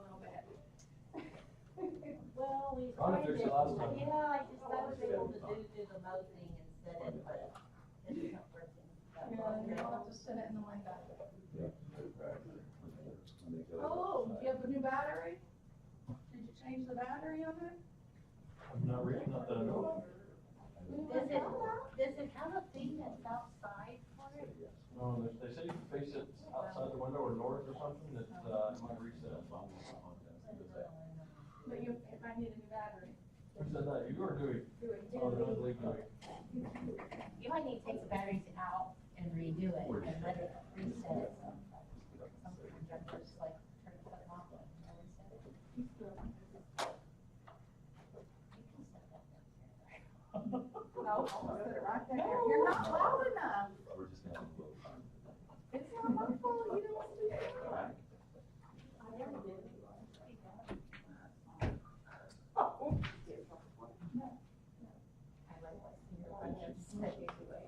little bit. Well, we Trying to fix it last time. yeah, I just, I was able to do the mow thing instead of, but it's not working. Yeah, you'll have to sit it in the window. Yeah. Oh, do you have a new battery? Did you change the battery on it? I'm not reading, not that I know of. Does it have a thing that's outside for it? No, they say you can face it outside the window or north or something, that, it might reset. But you, it might need a new battery. Who said that, you or Dewey? Oh, I believe Dewey. You might need to take the batteries out and redo it and let it reset. Some projectors like turn it off and reset it. You can set that down there. No, I'll put it right there. You're not loud enough. We're just gonna have a little. It's not my fault, you don't want to do that. I never did. Oh. I like what's here. I just set it away.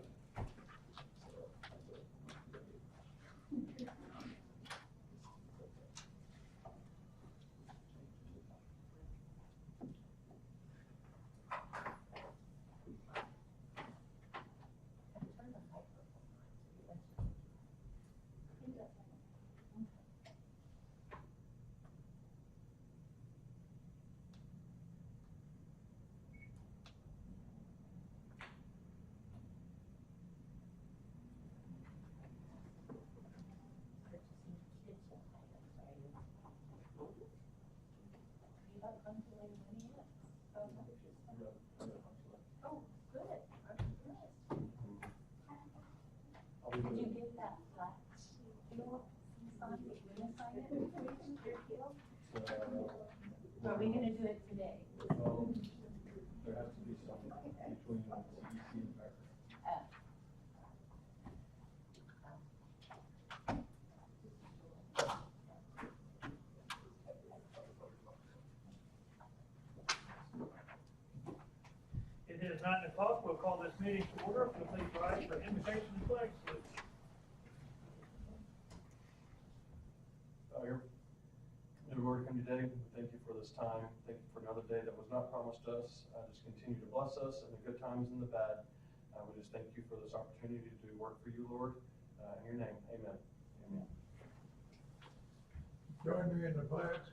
Oh, good. Did you get that flat? You know what? Sign it, you're gonna sign it? Are we gonna do it today? Well, there has to be some between CEC and Packer. It is 9 o'clock. We'll call this meeting to order. So please rise for invocation and flag salute. Dear Lord, come today. Thank you for this time. Thank you for another day that was not promised us. Just continue to bless us in the good times and the bad. We just thank you for this opportunity to work for you, Lord. In your name, amen. Amen. Join me in the pledge.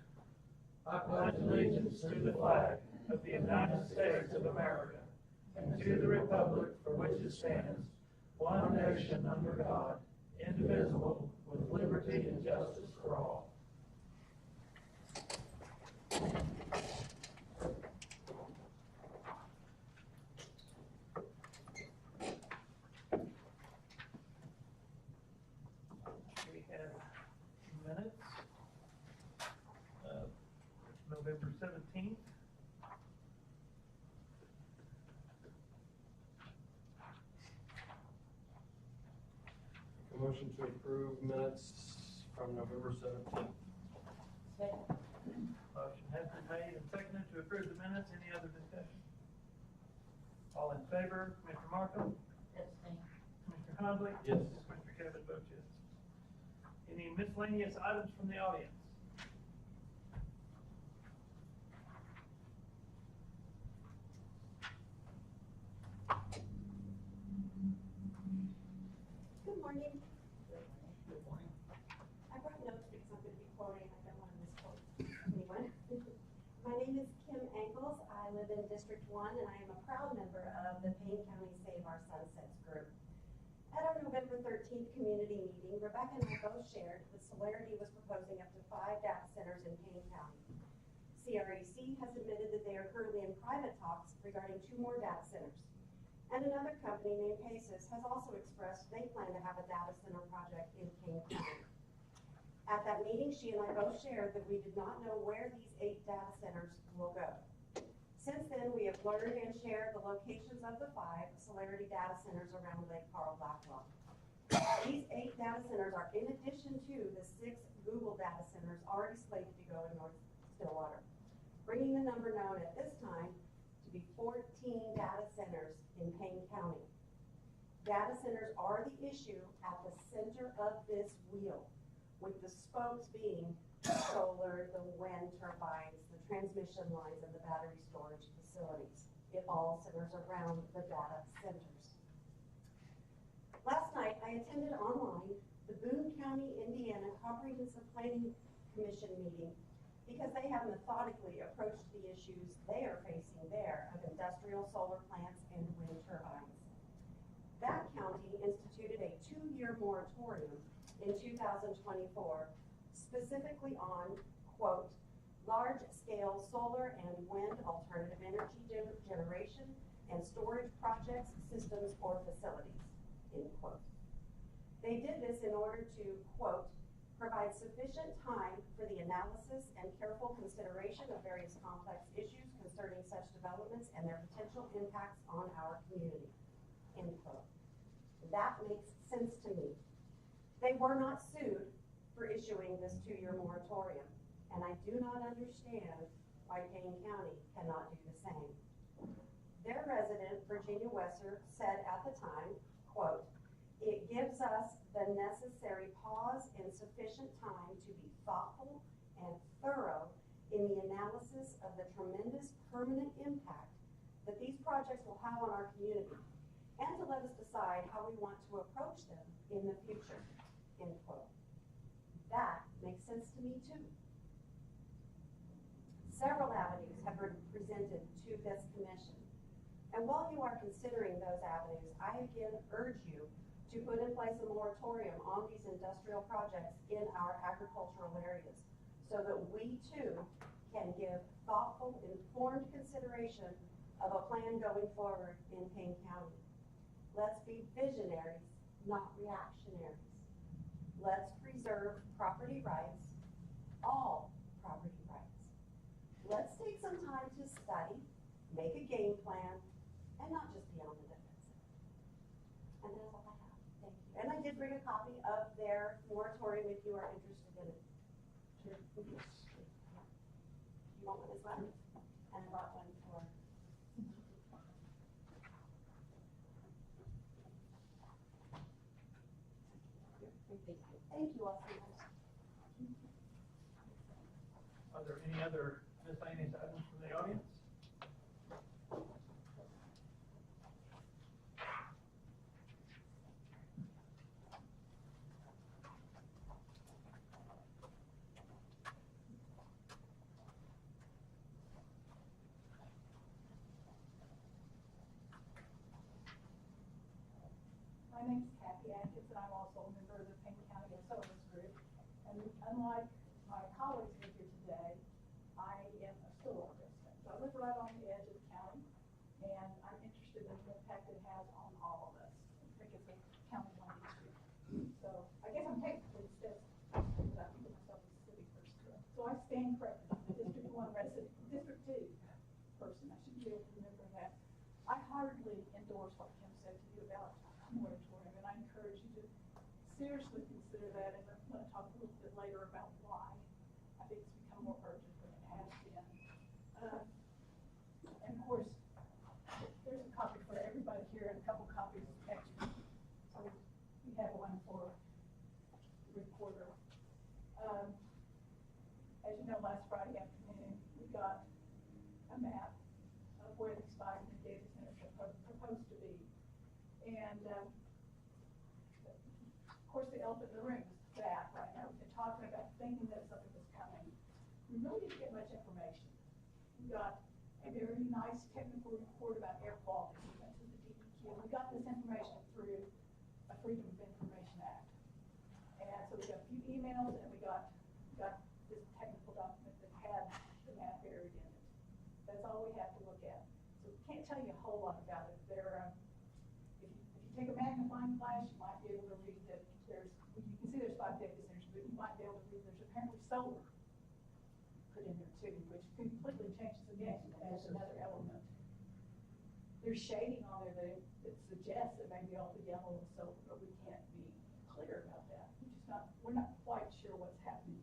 I pledge allegiance to the flag of the United States of America and to the republic for which it stands, one nation under God, indivisible, with liberty and justice for all. We have minutes. November 17th. A motion to approve minutes from November 17th. Motion has been made and seconded to approve the minutes. Any other discussion? All in favor, Commissioner Markham? Abstain. Commissioner Conley? Yes. Commissioner Kevin votes yes. Any miscellaneous items from the audience? Good morning. Good morning. I brought notes because I'm going to be quoting. I don't want to misquote anyone. My name is Kim Ankles. I live in District 1 and I am a proud member of the Payne County Save Our Sunsets group. At our November 13th community meeting, Rebecca and I both shared that Solarity was proposing up to 5 data centers in Payne County. CREC has admitted that they are currently in private talks regarding 2 more data centers. And another company named Paces has also expressed they plan to have a data center project in Payne County. At that meeting, she and I both shared that we did not know where these 8 data centers will go. Since then, we have learned and shared the locations of the 5 Solarity data centers around Lake Carl Blackwell. These 8 data centers are in addition to the 6 Google data centers already slated to go in North Stillwater, bringing the number known at this time to be 14 data centers in Payne County. Data centers are the issue at the center of this wheel, with the spokes being solar, the wind turbines, the transmission lines, and the battery storage facilities. It all centers around the data centers. Last night, I attended online the Boone County, Indiana Comprehensive Planning Commission meeting because they have methodically approached the issues they are facing there of industrial solar plants and wind turbines. That county instituted a 2-year moratorium in 2024, specifically on, quote, large-scale solar and wind alternative energy generation and storage projects, systems, or facilities, end quote. They did this in order to, quote, provide sufficient time for the analysis and careful consideration of various complex issues concerning such developments and their potential impacts on our community, end quote. That makes sense to me. They were not sued for issuing this 2-year moratorium, and I do not understand why Payne County cannot do the same. Their resident, Virginia Wesser, said at the time, quote, it gives us the necessary pause and sufficient time to be thoughtful and thorough in the analysis of the tremendous permanent impact that these projects will have on our community, and to let us decide how we want to approach them in the future, end quote. That makes sense to me too. Several avenues have been presented to this commission. And while you are considering those avenues, I again urge you to put in place a moratorium on these industrial projects in our agricultural areas so that we too can give thoughtful, informed consideration of a plan going forward in Payne County. Let's be visionaries, not reactionaries. Let's preserve property rights, all property rights. Let's take some time to study, make a game plan, and not just be on the defensive. And that's all I have. Thank you. And I did bring a copy of their moratorium if you are interested in it. Sure. You want one as well? And I brought one for. Thank you all so much. Are there any other miscellaneous items from the audience? My name's Kathy Atkins, and I'm also a member of the Payne County Service Group. And unlike my colleagues here today, I am a Stillwater resident. So I live right on the edge of the county, and I'm interested in the impact it has on all of us. I think it's a county-wide issue. So I guess I'm technically a citizen, because I think of myself as a city person. So I stand corrected. I'm a District 1 resident, District 2 person. I should be able to remember that. I heartily endorse what Kim said to you about moratorium, and I encourage you to seriously consider that, and I'm going to talk a little bit later about why I think it's become more urgent than it has been. And of course, there's a copy for everybody here and a couple copies extra. So we have one for the reporter. As you know, last Friday afternoon, we got a map of where these 5 new data centers are proposed to be. And of course, the elephant in the room is that right now. We've been talking about thinking that something was coming. We really didn't get much information. We got a very nice technical report about air quality. We went to the DEQ. We got this information through a Freedom of Information Act. And so we got a few emails, and we got this technical document that had the map buried in it. That's all we have to look at. So we can't tell you a whole lot about it. If you take a magnifying glass, you might be able to read that you can see there's 5 data centers, but you might be able to read there's apparently solar put in there too, which completely changes the game as another element. There's shading on there that suggests that maybe all the yellow is solar, but we can't be clear about that. We're not quite sure what's happening.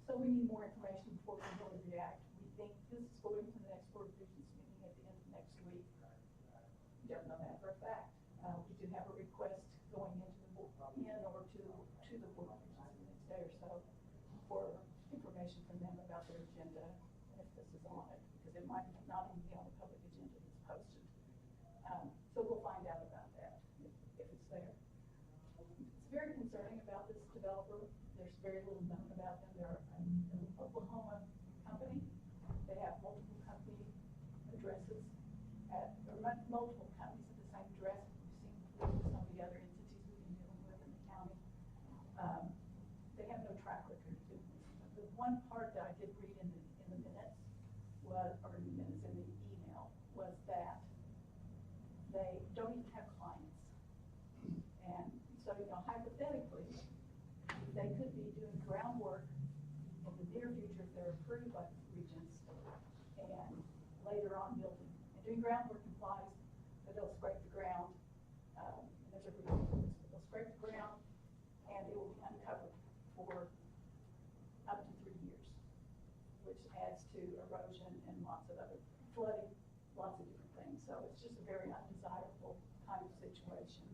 So we need more information before we can really react. We think this is going to the next Board of Regents meeting at the end of next week. We don't know that for a fact. We do have a request going into the board, or to the Board of Regents the next day or so for information from them about their agenda, if this is on it, because it might not even be on the public agenda that's posted. So we'll find out about that, if it's there. It's very concerning about this developer. There's very little known about them. They're an Oklahoma company. They have multiple company addresses or multiple companies at the same address. We've seen some of the other entities we've been dealing with in the county. They have no track record of doing this. The one part that I did read in the minutes was, or in the minutes in the email, was that they don't even have clients. And so, hypothetically, they could be doing groundwork in the near future if they're approved by Regents, and later on building. And doing groundwork implies that they'll scrape the ground, and there's a reason for this, but they'll scrape the ground, and it will be uncovered for up to 3 years, which adds to erosion and lots of other flooding, lots of different things. So it's just a very undesirable kind of situation.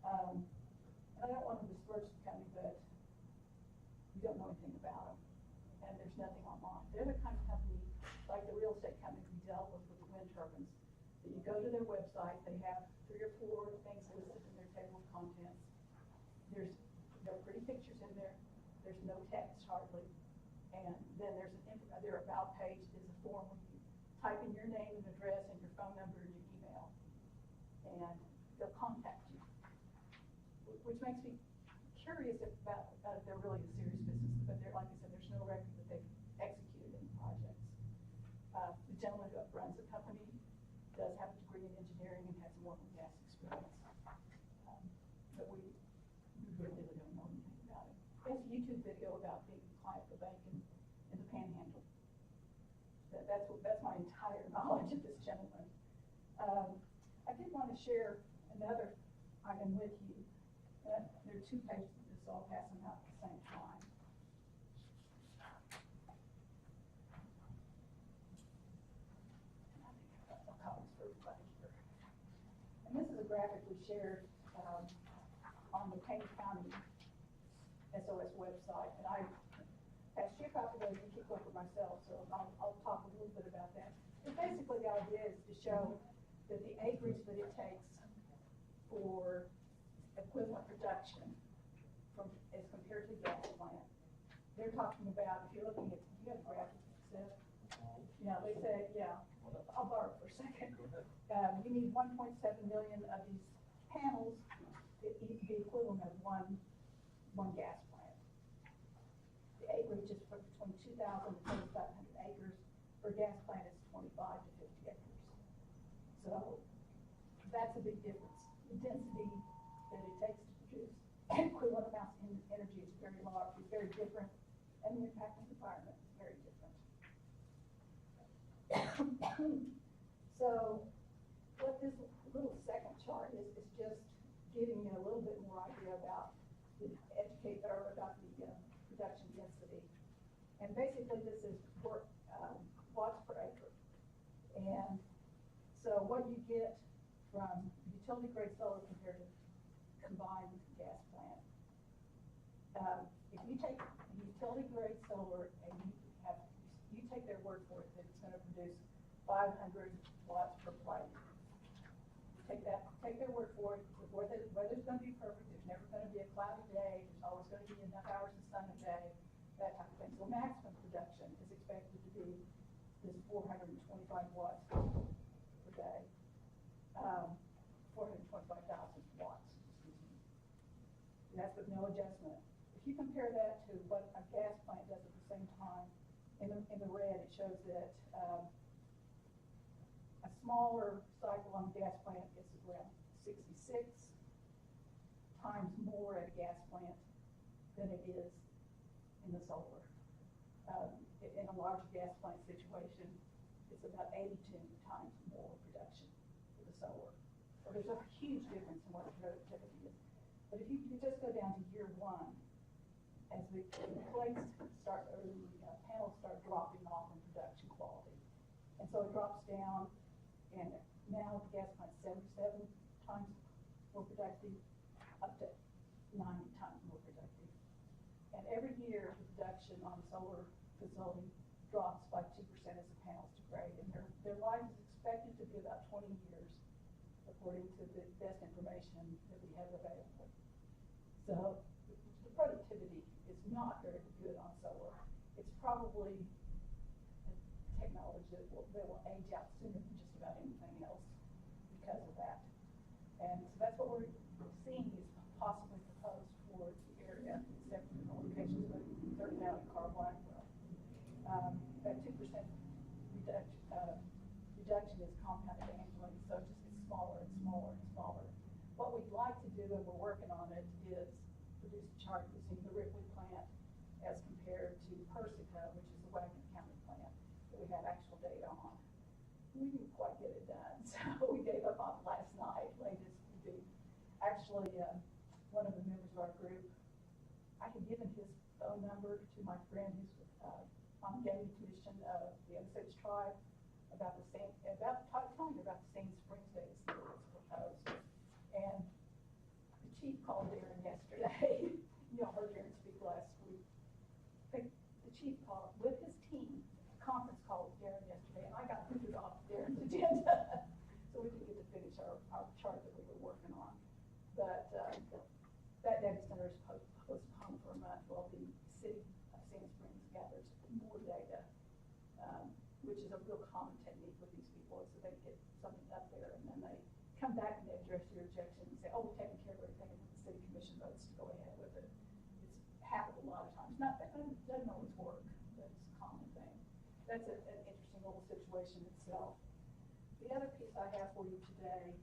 And I don't want to discourage the company, but you don't know anything about them, and there's nothing online. They're the kind of company, like the real estate companies we dealt with the wind turbines, that you go to their website, they have 3 or 4 things listed in their table of contents. There are pretty pictures in there. There's no text hardly, and then their about page is a form where you type in your name and address and your phone number and your email, and they'll contact you, which makes me curious about if they're really a serious business. But like I said, there's no record that they've executed any projects. The gentleman who runs the company does have a degree in engineering and has more than gas experience. But we really don't know anything about it. There's a YouTube video about being a client of the bank in the Panhandle. That's my entire knowledge of this gentleman. I did want to share another item with you. There are 2 pages of this all passing out at the same time. I think I've got some copies for everybody here. And this is a graphic we shared on the Payne County SOS website. And I passed you a copy of those and keep one for myself, so I'll talk a little bit about that. But basically the idea is to show that the acreage that it takes for equivalent production as compared to the gas plant. They're talking about, if you're looking at, you have a graphic, Seth? Yeah, they said, yeah, I'll borrow it for a second. You need 1.7 million of these panels, the equivalent of one gas plant. The acreage is between 2,000 and 2,500 acres. For a gas plant, it's 25 to 50 acres. So that's a big difference. The density that it takes to produce equivalent amounts of energy is very large, it's very different, and the impact on the environment is very different. So what this little second chart is just giving you a little bit more idea about about the production density. And basically this is watts per acre. And so what you get from utility grade solar compared to combined gas plant. If you take utility grade solar and you take their word for it that it's going to produce 500 watts per plate. Take their word for it. The weather's going to be perfect. There's never going to be a cloudy day. There's always going to be enough hours of sun a day. That type of thing. So maximum production is expected to be this 425 watts per day. 425,000 watts. And that's with no adjustment. If you compare that to what a gas plant does at the same time, in the red it shows that a smaller cycle on a gas plant is around 66 times more at a gas plant than it is in the solar. In a large gas plant situation, it's about 82 times more production for the solar. So there's a huge difference in what the productivity is. But if you just go down to year 1, as the plates start, or the panels start dropping off in production quality. And so it drops down, and now the gas plant 77 times more productive, up to 90 times more productive. And every year the production on solar facility drops by 2% as the panels degrade, and their life is expected to be about 20 years, according to the best information that we have available. So the productivity is not very good on solar. It's probably a technology that will age out sooner than just about anything else because of that. And so that's what we're seeing is possibly proposed for the area, except for the locations like 30 Valley, Carl Blackwell. That 2% reduction is compounded annually, so it just gets smaller and smaller and smaller. What we'd like to do, and we're working on it, is produce a chart using the Ripley plant as compared to Persica, which is the Wagner County plant that we have actual data on. We didn't quite get it done, so we gave up on it last night, latest we do. Actually, one of the members of our group, I had given his phone number to my friend who's on the gaming commission of the Osage tribe about telling her about the Sand Springs days that was proposed. And the chief called Darren yesterday. You all heard Darren speak last week. The chief called with his team, conference call with Darren yesterday, and I got booted off Darren's agenda. So we didn't get to finish our chart that we were working on. But that data center is postponed for a month while the city of Sand Springs gathers more data, which is a real common technique with these people, so they get something up there and then they come back and they address your objection and say, oh, we're taking care of everything, and the city commission votes to go ahead with it. It's happened a lot of times. Not that it doesn't always work, but it's a common thing. That's an interesting little situation itself. The other piece I have for you today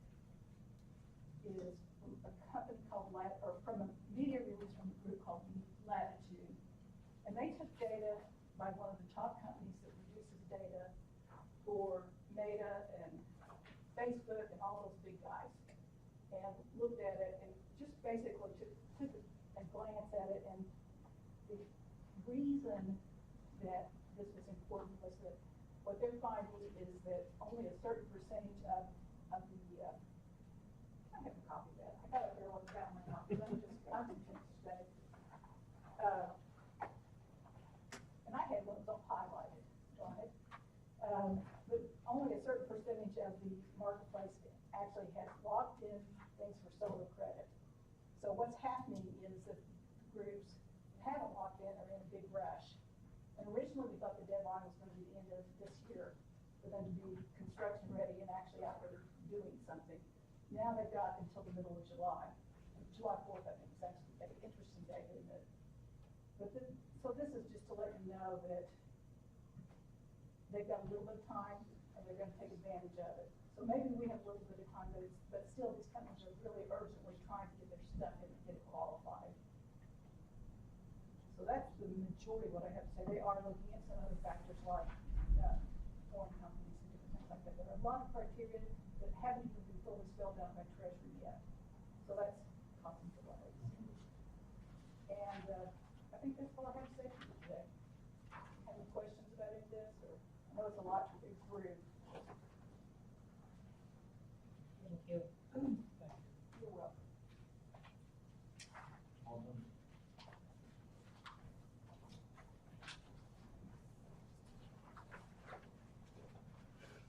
is from a company called from a media release from a group called Latitude. And they took data by one of the top companies that produces data for Meta and Facebook and all those big guys, and looked at it and just basically took a glance at it. And the reason that this was important was that what they're finding is that only a certain percentage of the I have a copy of that. I got it there on the down my copy. Let me just concentrate today. And I had one all highlighted on it. But only a certain percentage of the marketplace actually has locked in things for solar credit. So what's happening is that groups haven't locked in are in a big rush. And originally we thought the deadline was going to be the end of this year for them to be construction ready and actually out there doing something. Now they've got until the middle of July. July 4th, I think, is actually an interesting day, isn't it? But so this is just to let you know that they've got a little bit of time and they're going to take advantage of it. So maybe we have a little bit of time, but still these companies are really urgently trying to get their stuff in and get it qualified. So that's the majority of what I have to say. They are looking at some other factors like foreign companies and different things like that. There are a lot of criteria that haven't even been fully spelled out by Treasury yet. So that's causing delays. And I think that's all I have to say for you today. Have any questions about any of this? Or I know it's a lot to read through. Thank you. You're welcome.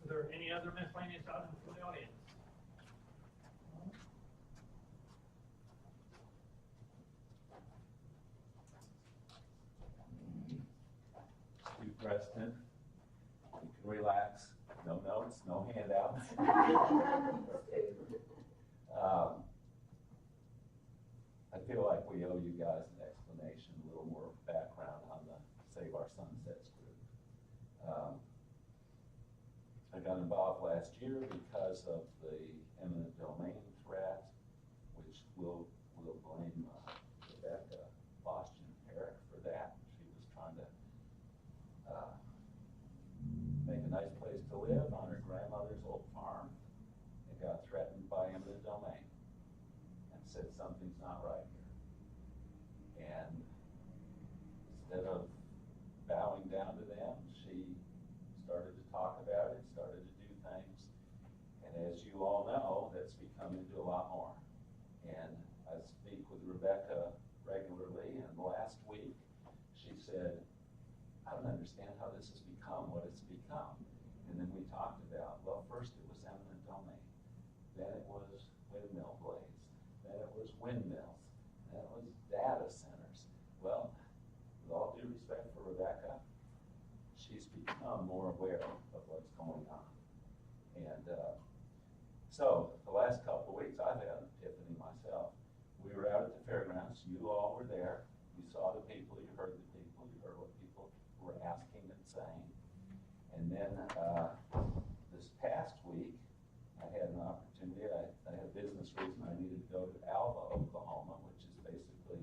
Are there any other miscellaneous items from the audience? Steve Preston, you can relax, no notes, no handouts. I feel like we owe you guys an explanation, a little more background on the Save Our Sunsets group. I got involved last year because of the eminent domain threat, which we'll blame Rebecca Boston Herrick for that. She was trying to make a nice place to live on her grandmother's old farm and got threatened by eminent domain and said something's not right here. And instead of bowing down to them, she started to talk about it, started to do things. And as you all know, that's become into a lot more. And I speak with Rebecca regularly, and last week she said, I'm going to understand how this has become what it's become. And then we talked about, well, first it was eminent domain, then it was windmill blades, then it was windmills, then it was data centers. Well, with all due respect for Rebecca, she's become more aware of what's going on. And so the last couple of weeks, I've had an epiphany myself. We were out at the fairgrounds. You all were there. You saw the people. You heard the people. You heard what people were asking and saying. And then this past week, I had an opportunity. I had a business reason. I needed to go to Alva, Oklahoma, which is basically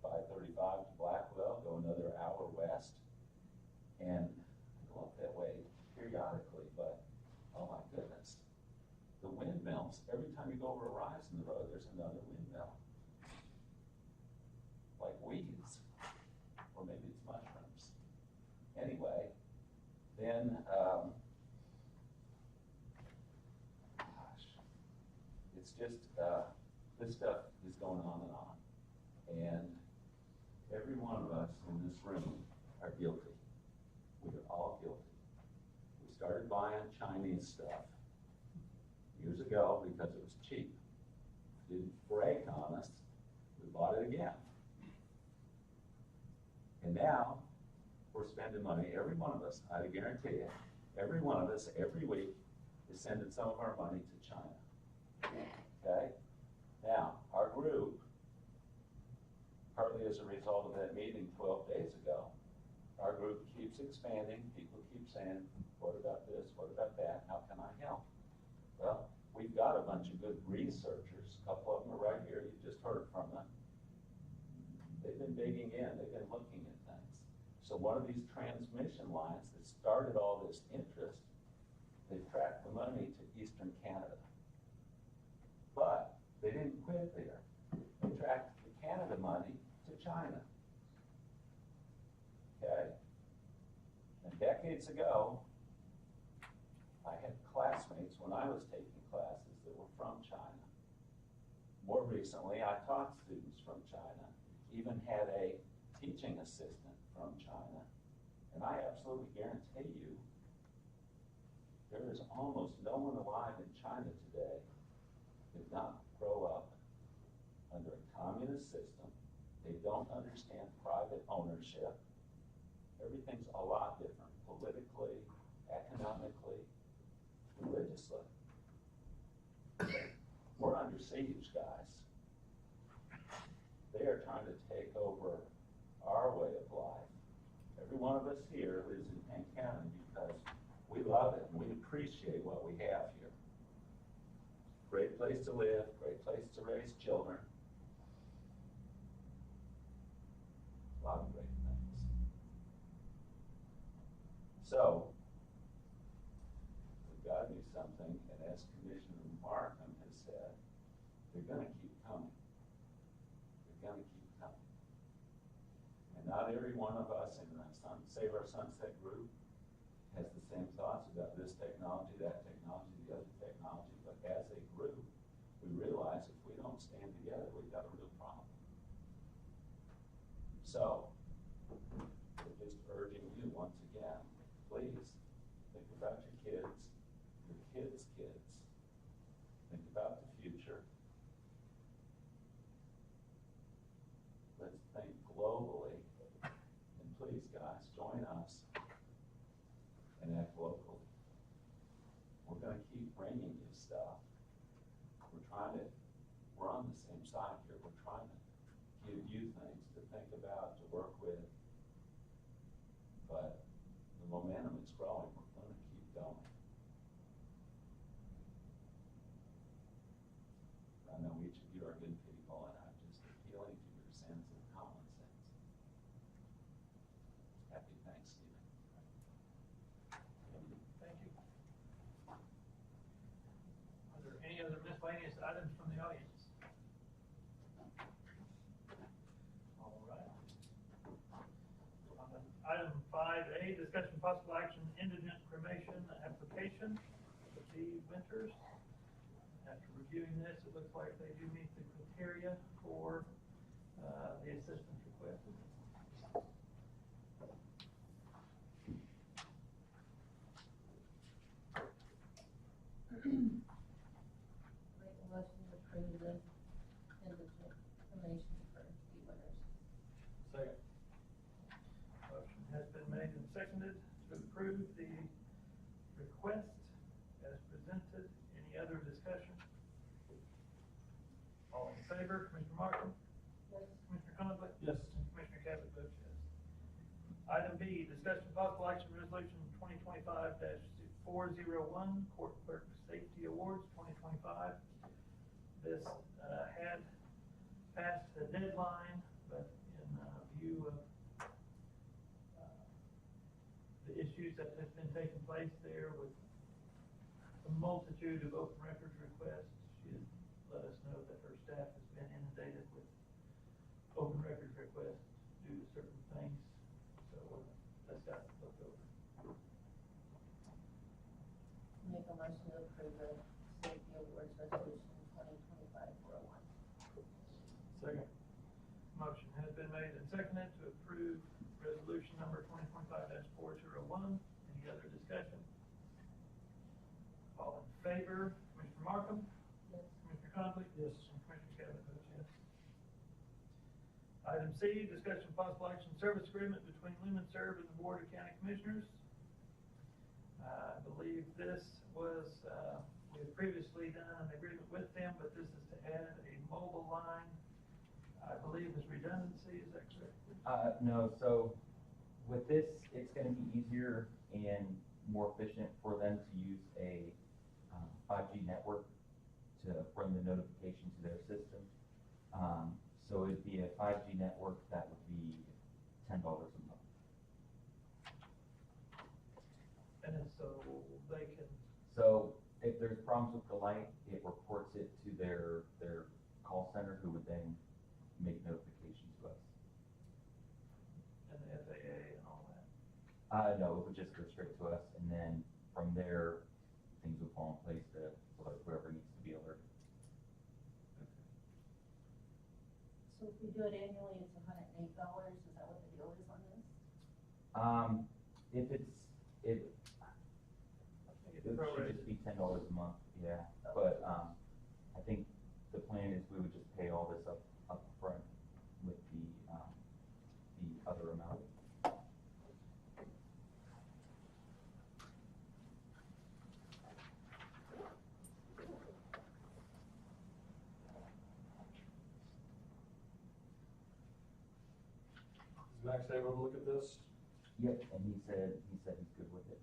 535 to Blackwell, go another hour west. And I go up that way periodically, but oh my goodness. The windmills, every time you go over a rise in the road, there's another windmill. Like weeds, or maybe it's mushrooms. Anyway, then, gosh, it's just, this stuff is going on. And every one of us in this room are guilty. We are all guilty. We started buying Chinese stuff years ago because it was cheap. Didn't break on us, we bought it again. And now we're spending money, every one of us, I guarantee you, every one of us, every week, is sending some of our money to China. Okay? Now, our group, partly as a result of that meeting 12 days ago, our group keeps expanding. People keep saying, what about this? What about that? How can I help? Well, we've got a bunch of good researchers. A couple of them are right here. You just heard from them. They've been digging in. They've been looking at things. So one of these transmission lines that started all this interest, they tracked the money to Eastern Canada. But they didn't quit there. They tracked the Canada money to China. Okay? And decades ago, I had classmates when I was taking classes that were from China. More recently, I taught students from China, even had a teaching assistant from China. And I absolutely guarantee you, there is almost no one alive in China today that did not grow up under a communist system. They don't understand private ownership. Everything's a lot different, politically, economically, religiously. We're under siege, guys. They are trying to take over our way of life. Every one of us here lives in Payne County because we love it and we appreciate what we have here. Great place to live, great place to raise children. A lot of great things. So, we've got to do something, and as Commissioner Markham has said, they're going to keep coming. They're going to keep coming. And not every one of us in the Save Our Sunset group has the same thoughts about this technology, that technology, the other technology, but as a group, we realize if we don't stand together, we've got a real problem. So, we're just urging you once again, please, think about your kids' kids. Think about the future. Let's think globally. And please, guys, join us and act locally. We're going to keep bringing you stuff. We're on the same side here. We're trying to give you things to think about, to work with. But the momentum is growing. We're going to keep going. I know each of you are good people, and I'm just appealing to your sense of common sense. Happy Thanksgiving. Thank you. Are there any other miscellaneous items from the audience? All right. Item 5A, discussion possible action, indigent cremation application with the Winters. After reviewing this, it looks like they do meet the criteria for the assistance requested. C, discussion of possible action resolution 2025-401, Court Clerk Safety Awards 2025. This had passed the deadline, but in view of the issues that has been taking place there with a multitude of open records requests, she has let us know that her staff has been inundated with open records requests due to certain things. So that's got looked over. Make a motion to approve the safety awards resolution 2025-401. Second. Motion has been made and seconded to approve resolution number 2025-401. Any other discussion? All in favor, Commissioner Markham? Yes. Commissioner Conley? Yes. And Commissioner Cavanaugh votes yes. Item C, discussion of possible action service agreement between Lumen Serve and the Board of County Commissioners. I believe this was, we had previously done an agreement with them, but this is to add a mobile line. I believe is redundancy, is that correct? No, so with this, it's gonna be easier and more efficient for them to use a 5G network to run the notification to their system. So it'd be a 5G network that would be $10 a month. And then so they can, So if there's problems with the light, it reports it to their call center, who would then make notification to us. and the FAA and all that. No, it would just go straight to us, and then from there, things would fall in place to alert whoever needs to be alerted. So if we do it annually, it's $108, is that what the deal is on this? If it It's should prorated. just be $10 a month, yeah, but, I think the plan is we would just pay all this up front with the other amount. Is Max able to look at this? Yep, and he said he's good with it.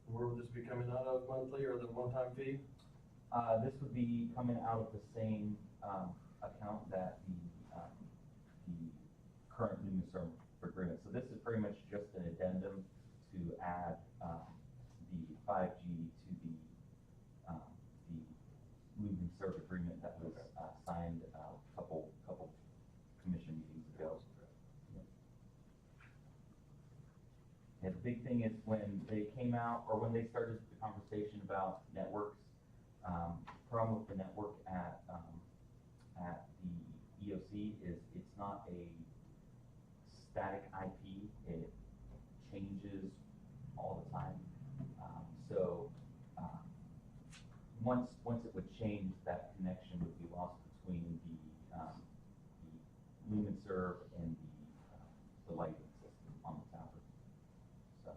Where would this be coming out of monthly, or the one-time fee? This would be coming out of the same, account that the current Lumen Serve agreement. So this is pretty much just an addendum to add, the 5G to the Lumen Serve agreement that was, signed a couple commission meetings ago. And the big thing is when they came out, or when they started the conversation about networks, problem with the network at the EOC is it's not a static IP, it changes all the time. Once it would change, that connection would be lost between the Lumen Serve and the lighting system on the tower. So.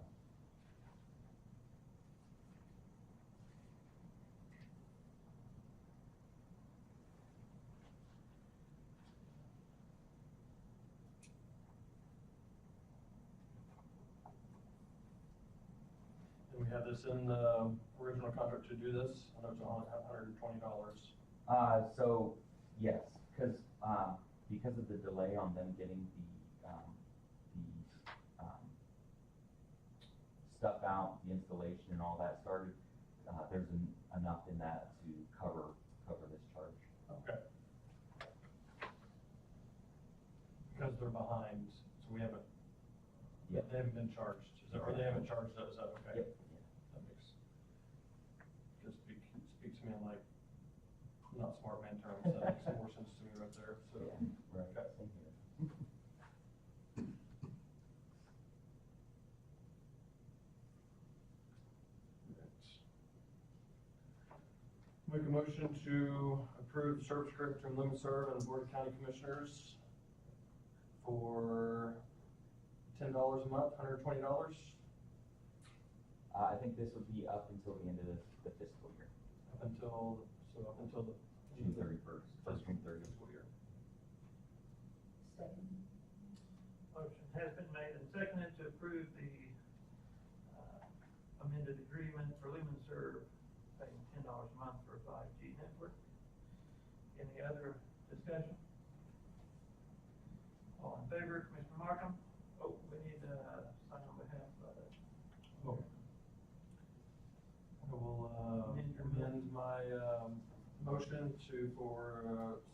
And we have this in the original contract to do this, I know it's $120. So, yes, because of the delay on them getting the stuff out, the installation and all that started, there's enough in that to cover this charge. Okay. Because they're behind, so we haven't, Yep. they haven't been charged, or they haven't charged us, is that okay? Yep. That makes, just speak to me in like, not smart man terms, that makes more sense to me right there, so. Yeah, right, Okay. same here. Make a motion to approve the service agreement between Lumen Serve and the Board of County Commissioners for $10 a month, $120. I think this would be up until the end of the fiscal year, Up until the. June 31st, June 30th. Fiscal year. Second. Motion has been made and seconded to approve the amended agreement for Lumen Serve, paying $10 a month for a 5G network. Any other discussion? All in favor, Commissioner Markham? Oh, we need to sign on behalf of that. Oh. I will, amend my, motion for,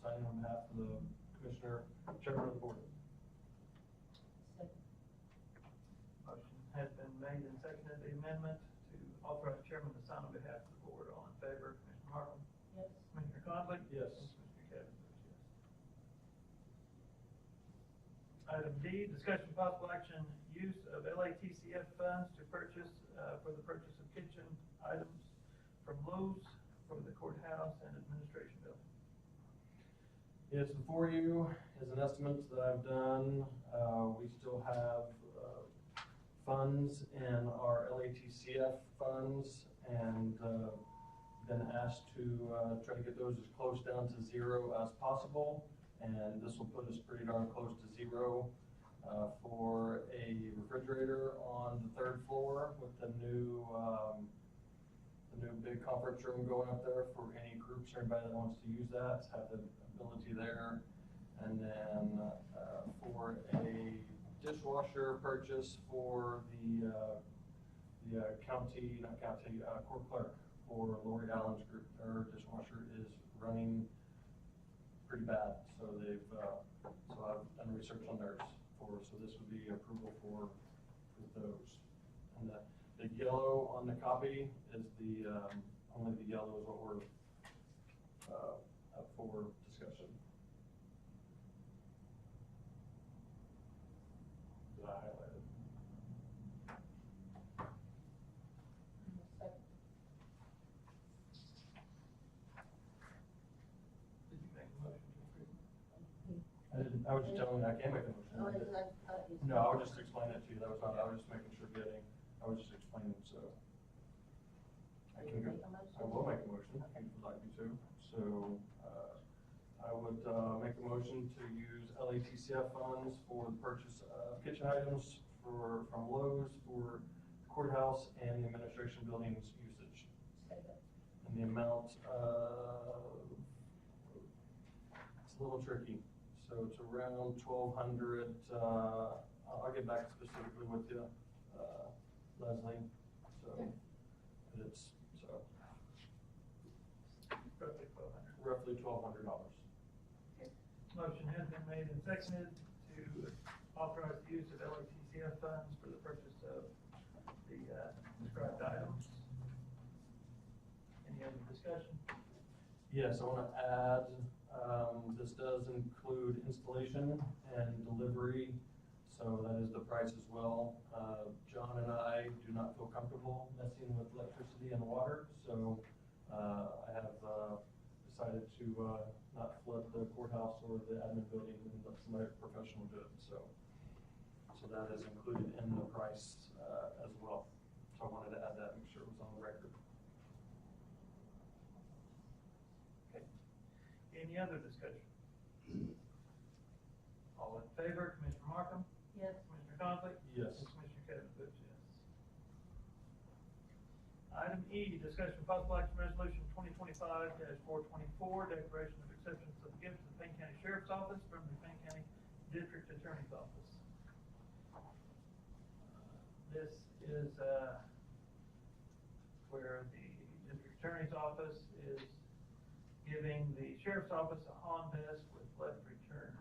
signing on behalf of the Commissioner, Chairman of the Board. Second. Motion has been made and seconded, the amendment to authorize the chairman to sign on behalf of the board. All in favor, Commissioner Markham? Yes. Commissioner Conley? Yes. Commissioner Cavanaugh votes yes. Item D, discussion of possible action, use of LATCF funds to purchase, for the purchase of kitchen items from Lowe's for the courthouse and administration building. Yes, before you is an estimate that I've done. We still have funds in our LATCF funds and been asked to try to get those as close down to zero as possible. And this will put us pretty darn close to zero for a refrigerator on the 3rd floor with the new big conference room going up there for any groups or anybody that wants to use that, have the ability there. And then for a dishwasher purchase for the court clerk for Lori Allen's group. Her dishwasher is running pretty bad, so they've, so I've done research on theirs so this would be approval for those. And the yellow on the copy is only the yellow is what we're, up for discussion. That I highlighted. Second. Did you make a motion to approve? I was just telling you I can make a motion. Oh, No, I was just explaining it to you. That was not, I was just making sure I was just explaining, so. I can go, I will make a motion if you'd like me to. So, I would, make a motion to use LATCF funds for the purchase of kitchen items from Lowe's for the courthouse and the administration building's usage. Second. And the amount, it's a little tricky. So it's around 1,200, I'll get back specifically with you, Leslie, so, it's, so, Roughly $1,200. roughly $1,200. Motion has been made and seconded to authorize the use of LATCF funds for the purchase of the described items. Any other discussion? Yes, I want to add, this does include installation and delivery, so that is the price as well. John and I do not feel comfortable messing with electricity and water, so I have decided to not flood the courthouse or the admin building and let somebody professional do it. So that is included in the price as well. So I wanted to add that, make sure it was on the record. Okay. Any other discussion? All in favor, Commissioner Markham? Yes. Commissioner Conley? Yes. And Commissioner Cavanaugh votes yes. Item E, discussion of possible action resolution 2025-424, declaration of acceptance of gifts to the Payne County Sheriff's Office from the Payne County District Attorney's Office. This is where the District Attorney's Office is giving the Sheriff's Office a Hondesk with left return.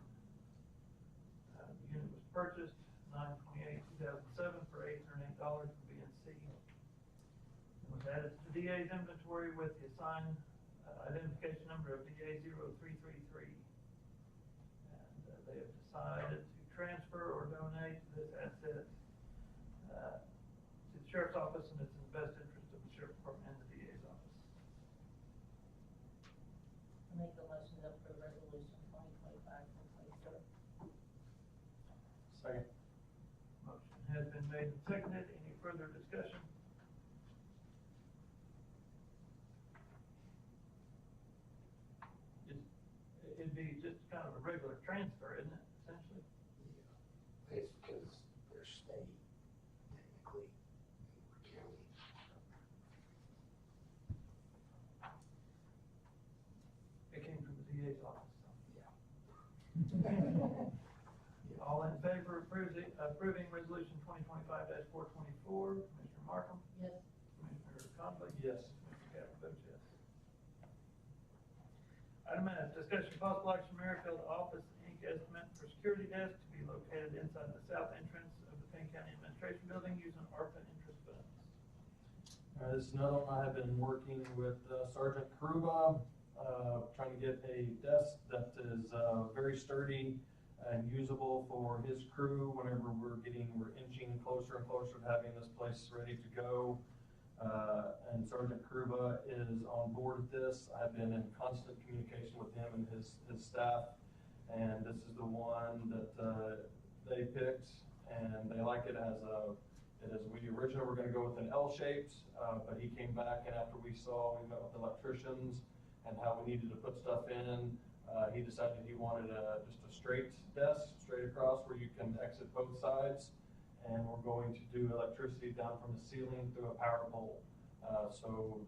The unit was purchased 9/28/2007 for $808 from BNC. It was added to the DA's inventory with the assigned identification number of DA0333. And they have decided to transfer or donate this asset to the Sheriff's Office, and it's in the best interest of the Sheriff's Department and the DA's office. I make a motion to approve resolution 2025-424. Second. Motion has been made and seconded. Any further discussion? regular transfer, isn't it, essentially? It's because they're state, technically, we're county. It came from the DA's office, so. Yeah. All in favor of approving resolution 2025-424, Commissioner Markham, Yes. Commissioner Conley, Yes. Commissioner Gavin votes yes. Item F, discussion possible action, Merrifield Office Inc. estimate for security desk to be located inside the south entrance of the Payne County Administration Building using ARPA interest funds. This is another one. I have been working with Sergeant Karuba, trying to get a desk that is very sturdy and usable for his crew whenever we're inching closer and closer to having this place ready to go. And Sergeant Karuba is on board with this. I've been in constant communication with him and his staff, and this is the one that they picked, and they like it as we originally were going to go with an L-shaped, but he came back, and after we met with the electricians and how we needed to put stuff in, he decided he wanted just a straight desk, straight across, where you can exit both sides. And we're going to do electricity down from the ceiling through a power pole. So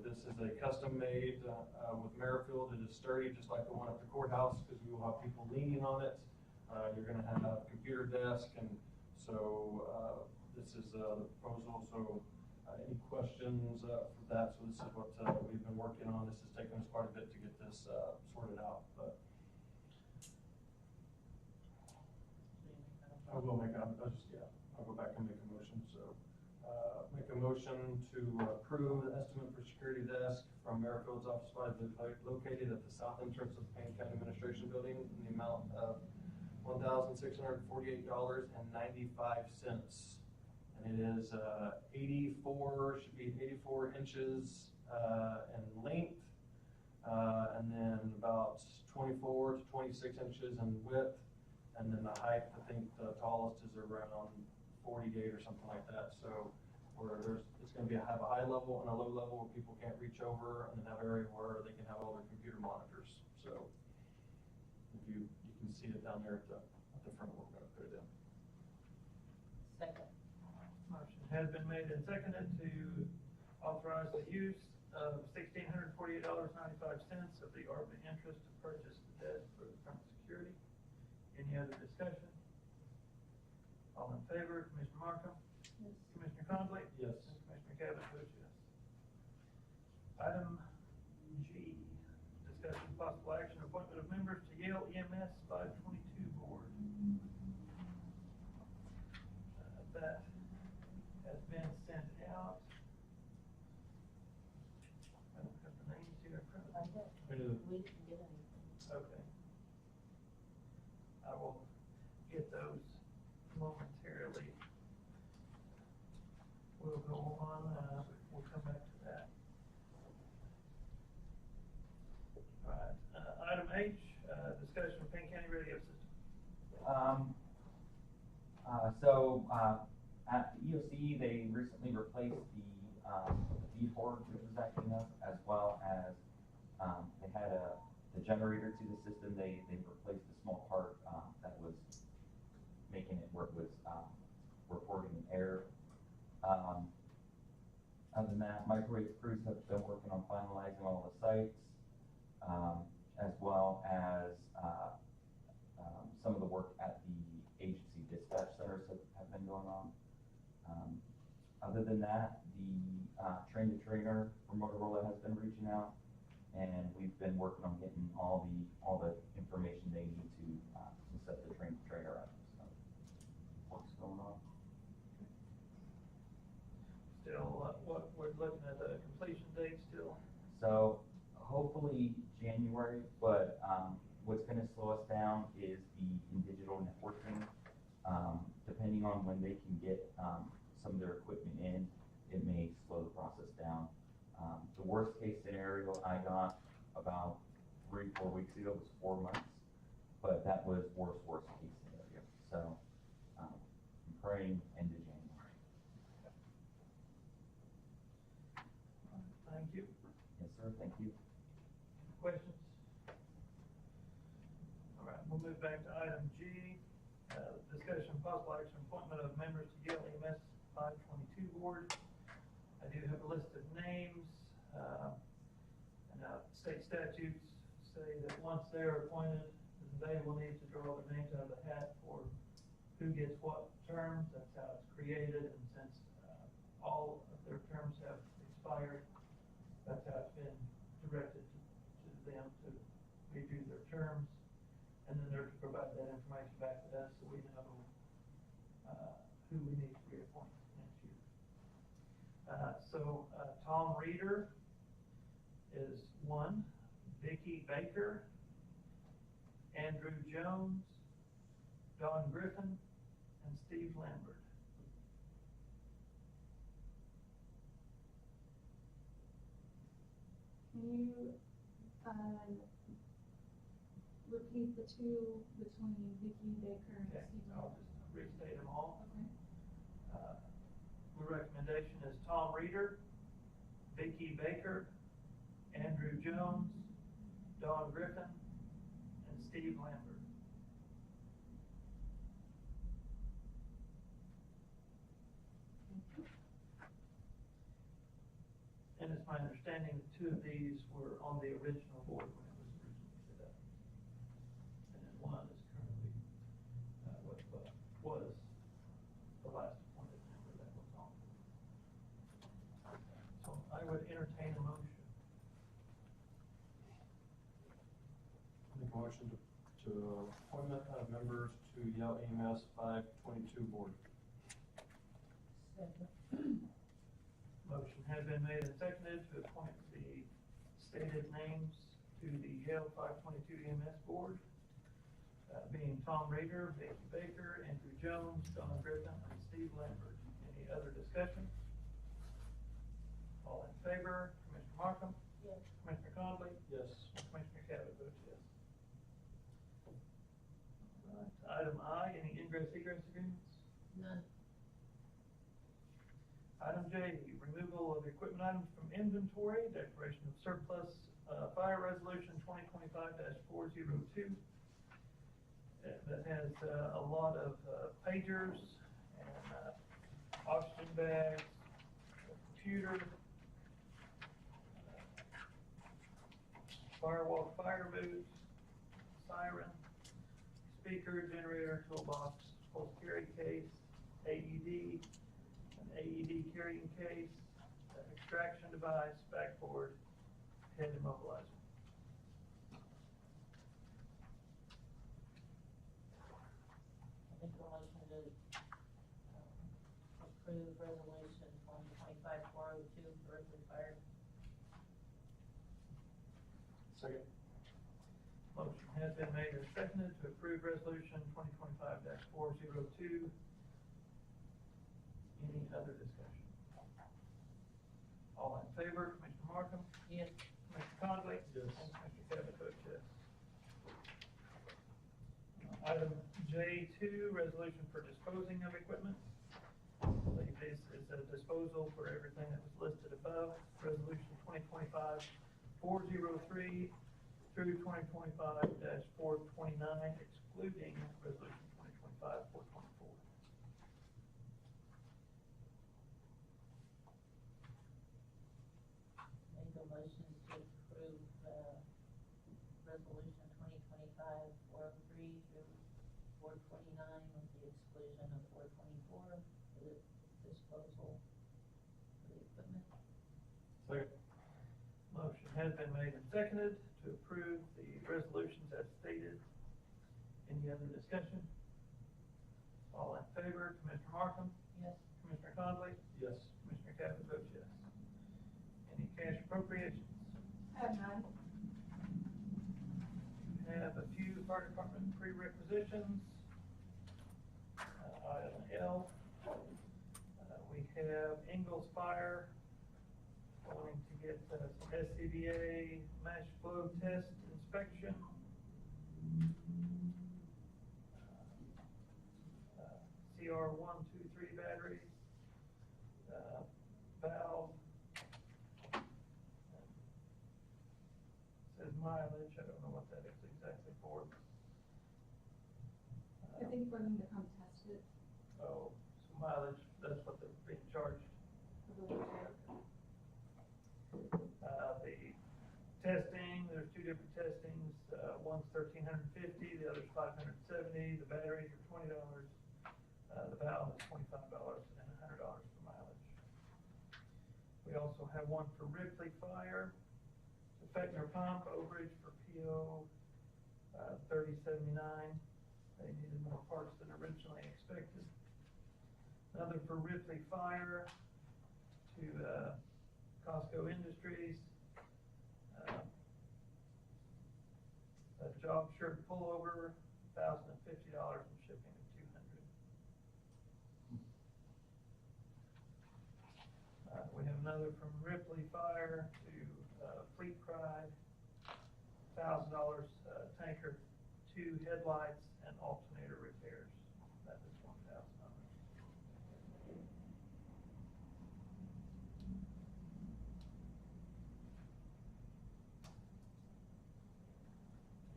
this is a custom made with Merrifield. It is sturdy, just like the one at the courthouse, because we will have people leaning on it. You're going to have a computer desk, and so this is the proposal. So any questions for that? So this is what we've been working on. This has taken us quite a bit to get this sorted out. But I will make, I'll go back and make a motion. So make a motion to approve the estimate for security desk from Merrifield's Office 5 located at the south entrance of the Payne County Administration Building in the amount of $1,648.95. And it is 84 inches in length, and then about 24 to 26 inches in width. And then the height, I think the tallest is around 48 or something like that. So it's going to have a high level and a low level where people can't reach over, and then have an area where they can have all their computer monitors. So if you can see it down there at the front, we're going to put it in. Second. Motion has been made and seconded to authorize the use of $1,648.95 of the ARPA interest to purchase the desk for the front security. Any other discussion? All in favor, Commissioner Markham? Yes. Commissioner Conley? Yes. And Commissioner Cavett votes yes. Item G, discussion possible action, appointment of members to Yale EMS 522 board. That has been sent out. I don't have the names here in front of me. We didn't get anything. Okay. I will get those momentarily. We'll go on, we'll come back to that. All right, item H, discussion of Payne County radio system. At the EOC, they recently replaced the feed board, which was acting up, as well as they had the generator to the system. They replaced a small part that was making it where it was reporting an error. Other than that, microwave crews have been working on finalizing all the sites, as well as some of the work at the agency dispatch centers have been going on. Other than that, the train-the-trainer from Motorola has been reaching out, and we've been working on getting all the information they need to set the train-to-trainer up. So, what's going on? Still, what we're looking at the completion date still. So hopefully January, but what's going to slow us down is the digital networking. Depending on when they can get some of their equipment in, it may slow the process down. The worst case scenario I got about 3-4 weeks ago was 4 months, but that was worst case scenario. So I'm praying end of January. Thank you. Yes, sir. Thank you. Questions? Item G, discussion of possible action appointment of members to Yale EMS 522 board. I do have a list of names, and state statutes say that once they're appointed, they will need to draw their names out of the hat for who gets what terms. That's how it's created, and since all of their terms have expired, that's how it's been directed to them to redo their terms, and then they're to provide that information back to us so we know who we need to reappoint next year. Tom Reeder is one, Vicki Baker, Andrew Jones, Don Griffin, and Steve Lambert. Can you, repeat the two between Vicki Baker and Okay, Steve I'll Lambert? just restate them all. Okay. The recommendation is Tom Reeder, Vicki Baker, Andrew Jones, Don Griffin, and Steve Lambert. And it's my understanding that two of these were on the original board when it was originally set up. And then one is currently, was the last appointed member that was on. So I would entertain a motion. Make a motion to appointment of members to Yale EMS 522 board. Motion has been made and seconded to appoint the stated names to the Yale 522 EMS board, being Tom Reeder, Vicki Baker, Andrew Jones, Don Griffin, and Steve Lambert. Any other discussion? All in favor, Commissioner Markham? Yes. Commissioner Conley? Yes. Commissioner Cabot votes yes. Right. Item I, any ingress egress agreements? None. Item J, removal of equipment items from inventory, declaration of surplus, fire resolution 2025-402. That has a lot of pagers and oxygen bags, a computer, firewall, fire boots, siren, speaker, generator, toolbox, pulse carry case, AED, an AED carrying case, an extraction device, backboard, head immobilizer. I think the motion to approve resolution 2025-402 for earthly fire. Second. Motion has been made and seconded to approve resolution 2025-402. Any other discussion? All in favor, Commissioner Markham? Yes. Commissioner Conley? Yes. And Commissioner Cabot votes yes. Item J2, resolution for disposing of equipment. I believe this is a disposal for everything that was listed above. Resolution 2025-403 through 2025-429, excluding resolution 2025-424. Make a motion to approve, resolution 2025-403 through 429 with the exclusion of 424 for the disposal for the equipment. Second. Motion has been made and seconded to approve the resolutions as stated. Any other discussion? All in favor, Commissioner Markham? Yes. Commissioner Conley? Yes. Commissioner Cabot votes yes. Any cash appropriations? Have none. We have a few fire department prerequisitions. Item L, we have Ingalls Fire wanting to get some SCBA mash flow test inspection. CR 123 batteries, valve. Says mileage, I don't know what that is exactly for. think for them to come test it. Oh, so mileage, that's what they're being charged. For the winter. The testing, there's two different testings, one's $1,350, the other's $570, the batteries are $20, the valve is $25 and $100 for mileage. We also have one for Ripley Fire, Effector pump, overage for PO, $30.79. They needed more parts than originally expected. Another for Ripley Fire to Costco Industries. A job shirt pullover, $1,050 and shipping of $200. We have another from Ripley Fire to Fleet Pride, $1,000 tanker, 2 headlights and alternator repairs. That is $1,000.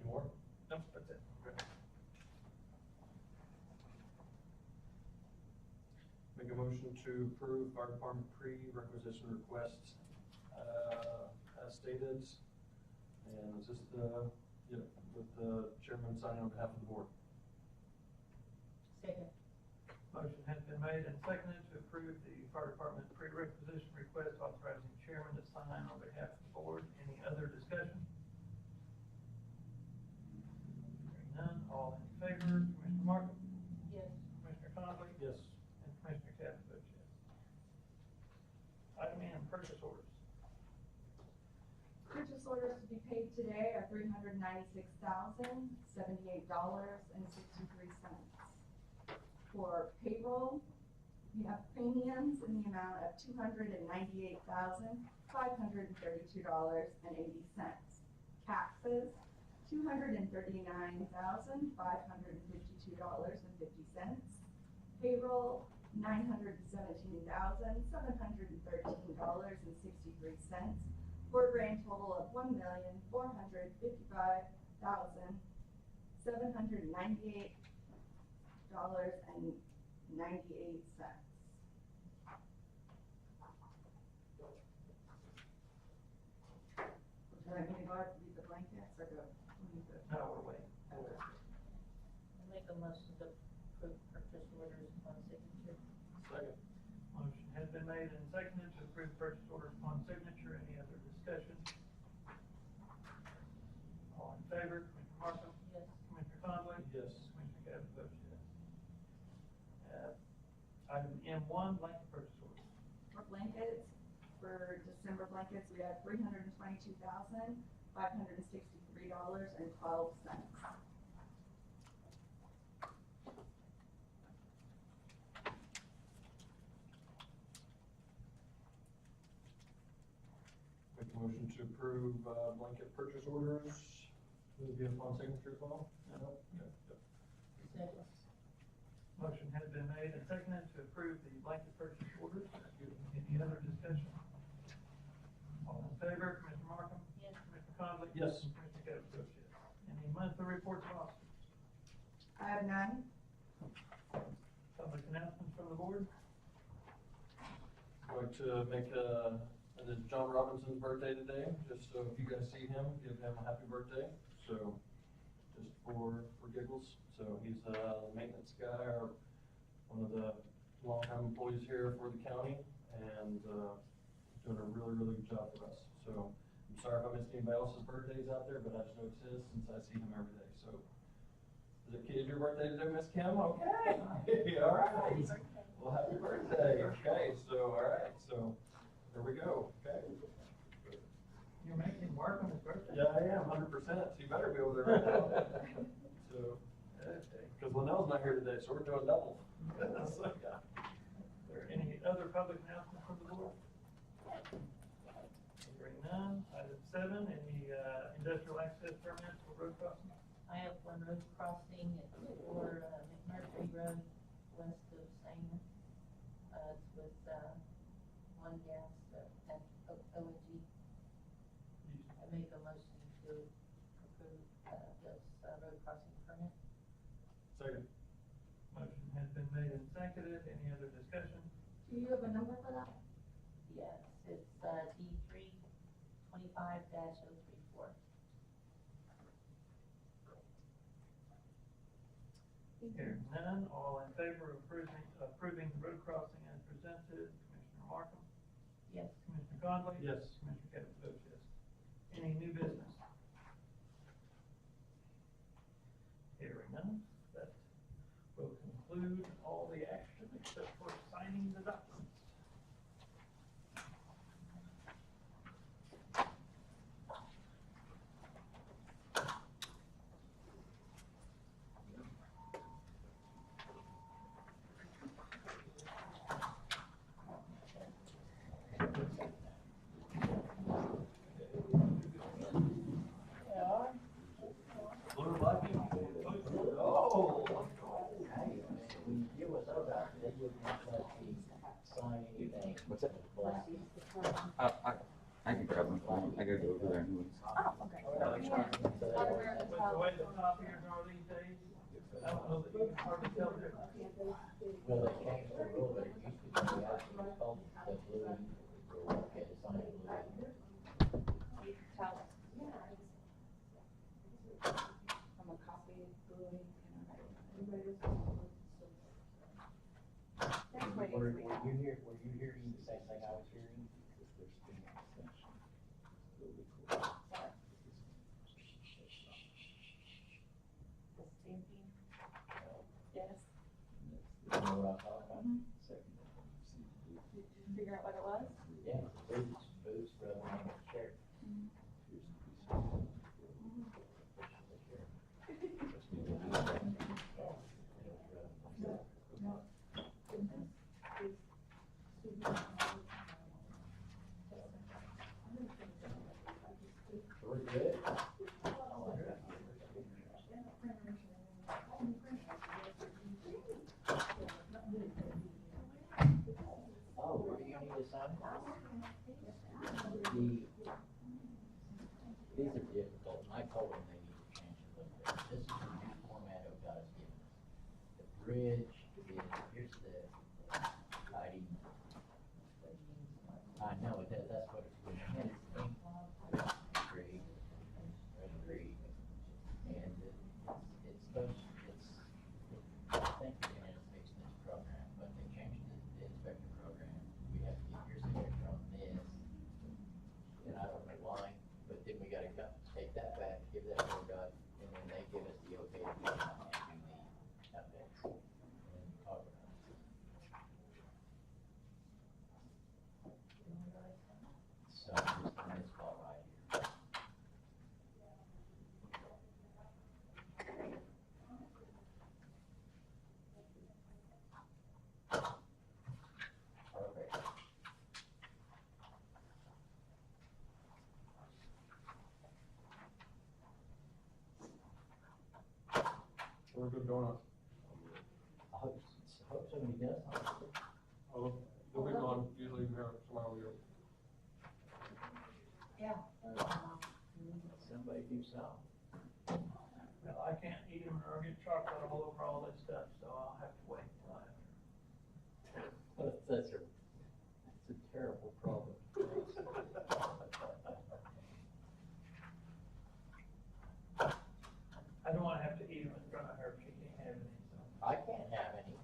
Any more? Nope, that's it. Make a motion to approve fire department pre-requisition requests, as stated. And is this with the chairman signing on behalf of the board? Second. Motion has been made and seconded to approve the fire department pre-requisition request authorizing chairman to sign on behalf of the board. Any other discussion? Hearing none, all in favor, Commissioner Markham, Yes. Commissioner Conley, Yes. and Commissioner Cavanaugh votes yes. Item N, purchase orders. Purchase orders to be paid today are $396,078.63. For payroll, we have premiums in the amount of $298,532.80. Taxes, $239,552.50. Payroll, $917,713.63. For a grand total of $1,455,798.98. Would you like me to go ahead and read the blankets or go? No, we're waiting. I make a motion to approve purchase orders upon signature. Second. Motion has been made and seconded to approve purchase orders upon signature. Any other discussion? All in favor, Commissioner Markham, Yes. Commissioner Conley, Yes. Commissioner Cavanaugh votes yes. Item M1, blanket purchase order. For blankets, for December blankets, we have $322,563.12. Make a motion to approve, blanket purchase orders. Will it be upon signature as well? No? Yep. Second. Motion has been made and seconded to approve the blanket purchase orders. Any other discussion? All in favor, Commissioner Markham, Yes. Commissioner Conley, Yes. Commissioner Cavanaugh votes yes. Any monthly reports of officers? I have none. Public announcements from the board? I'd like to make it is John Robinson's birthday today, just so if you guys see him, give him a happy birthday. So, just for giggles. So he's a maintenance guy, or one of the longtime employees here for the county, and doing a really, really good job for us. So I'm sorry if I missed anybody else's birthdays out there, but I just know it's his since I see him every day. So, is it kid your birthday today, Miss Kim? Okay. All right. Well, happy birthday. Okay. So, all right. So, there we go. Okay. You're making him work on his birthday? Yeah, I am, 100%. So you better be over there right now. So, because Linnell's not here today, so we're doing double. So, yeah. Are there any other public announcements from the board? Hearing none. Item 7, any industrial access permits for road crossing? I have one road crossing at for McMurphy Road, west of Sanger. It's with one gas at ONG. I make a motion to approve this road crossing permit. Second. been made and seconded. Any other discussion? Do you have a number for that? Yes, it's, D 325-034. Hearing none, all in favor of approving the road crossing as presented, Commissioner Markham, Yes. Commissioner Conley? Yes. Commissioner Cavanaugh votes yes. Any new business? Hearing none, that will conclude all the action except for signing the documents. What's that? I can grab my phone. I gotta go over there anyways. Oh, okay. With the way the copiers are these days, I don't know that you can hardly tell the difference. Well, they changed the rule, but it used to be actually called the blue ink rule, okay, the sign blue ink. Tell us. From a copy of blue ink and a Thanks, Were ladies. were you hearing the same thing I was hearing? The stamping? Yes. You know what I'm talking about? Did you figure out what it was? Yeah, boots for the name of the sheriff. We're good. Oh, what do you need to sign? These are difficult, and I told them they need to change it a little bit. This is the new format of God's given us. The bridge is, here's the ID. I know, that's what it's, and it's ink, registry, and it's supposed, I think we're gonna end up fixing this program, but they changed the inspector program. We have to get your signature on this, and I don't know why, but then we gotta take that back, give that to God, and then they give us the okay to go out and do the updates. And then talk about it. So just in this spot right here. Perfect. We're good going on. I hope somebody does something. Oh, they'll be gone, usually here tomorrow. Yeah. Somebody do something. Well, I can't eat them or get chocolate all over all this stuff, so I'll have to wait till after. That's a terrible problem. I don't wanna have to eat them in front of her, she can't have any, so. I can't have any.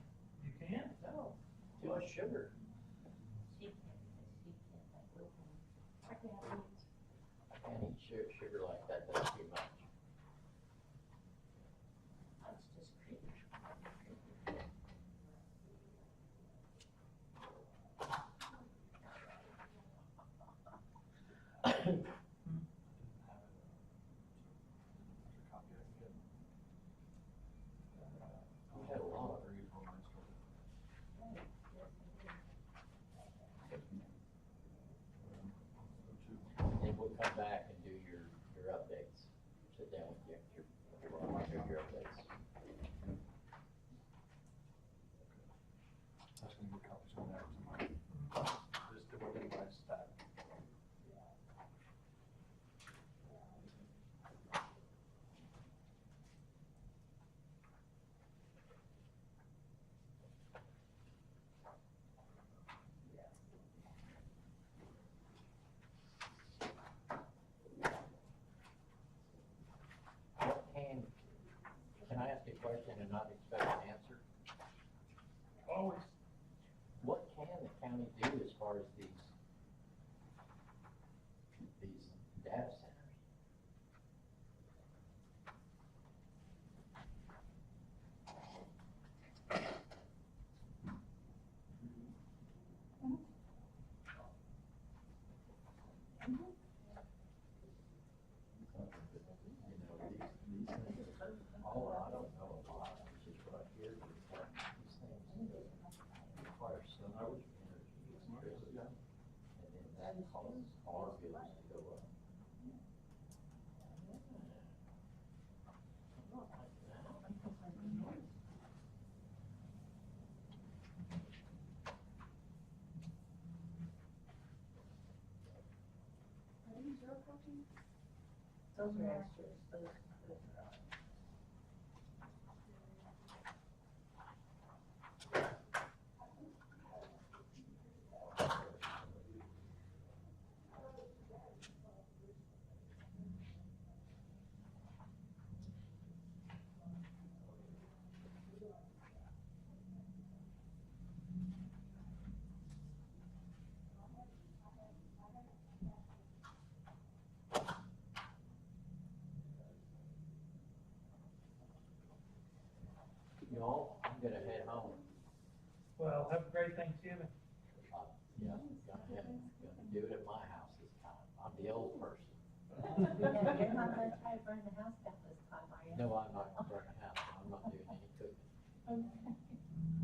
You can? No. Too much sugar. She can't, like, with me. I can't eat. I can't eat sugar like that, that's too much. That's just creepy. We had a lot of and we'll come back and do your updates. Sit down with you, your updates. I was gonna get copies on that tonight. Just to put in my stack. do as far as these data centers? These things, all I don't know a lot, it's just what I hear, these things require so much energy, and then that causes our bills to go up. Those are extras, those are. Y'all, I'm gonna head home. Well, have a great Thanksgiving. Yeah, gonna do it at my house this time. I'm the old person. You're not gonna try to burn the house down this time, are you? No, I'm not gonna burn the house. I'm not doing any cooking. Okay.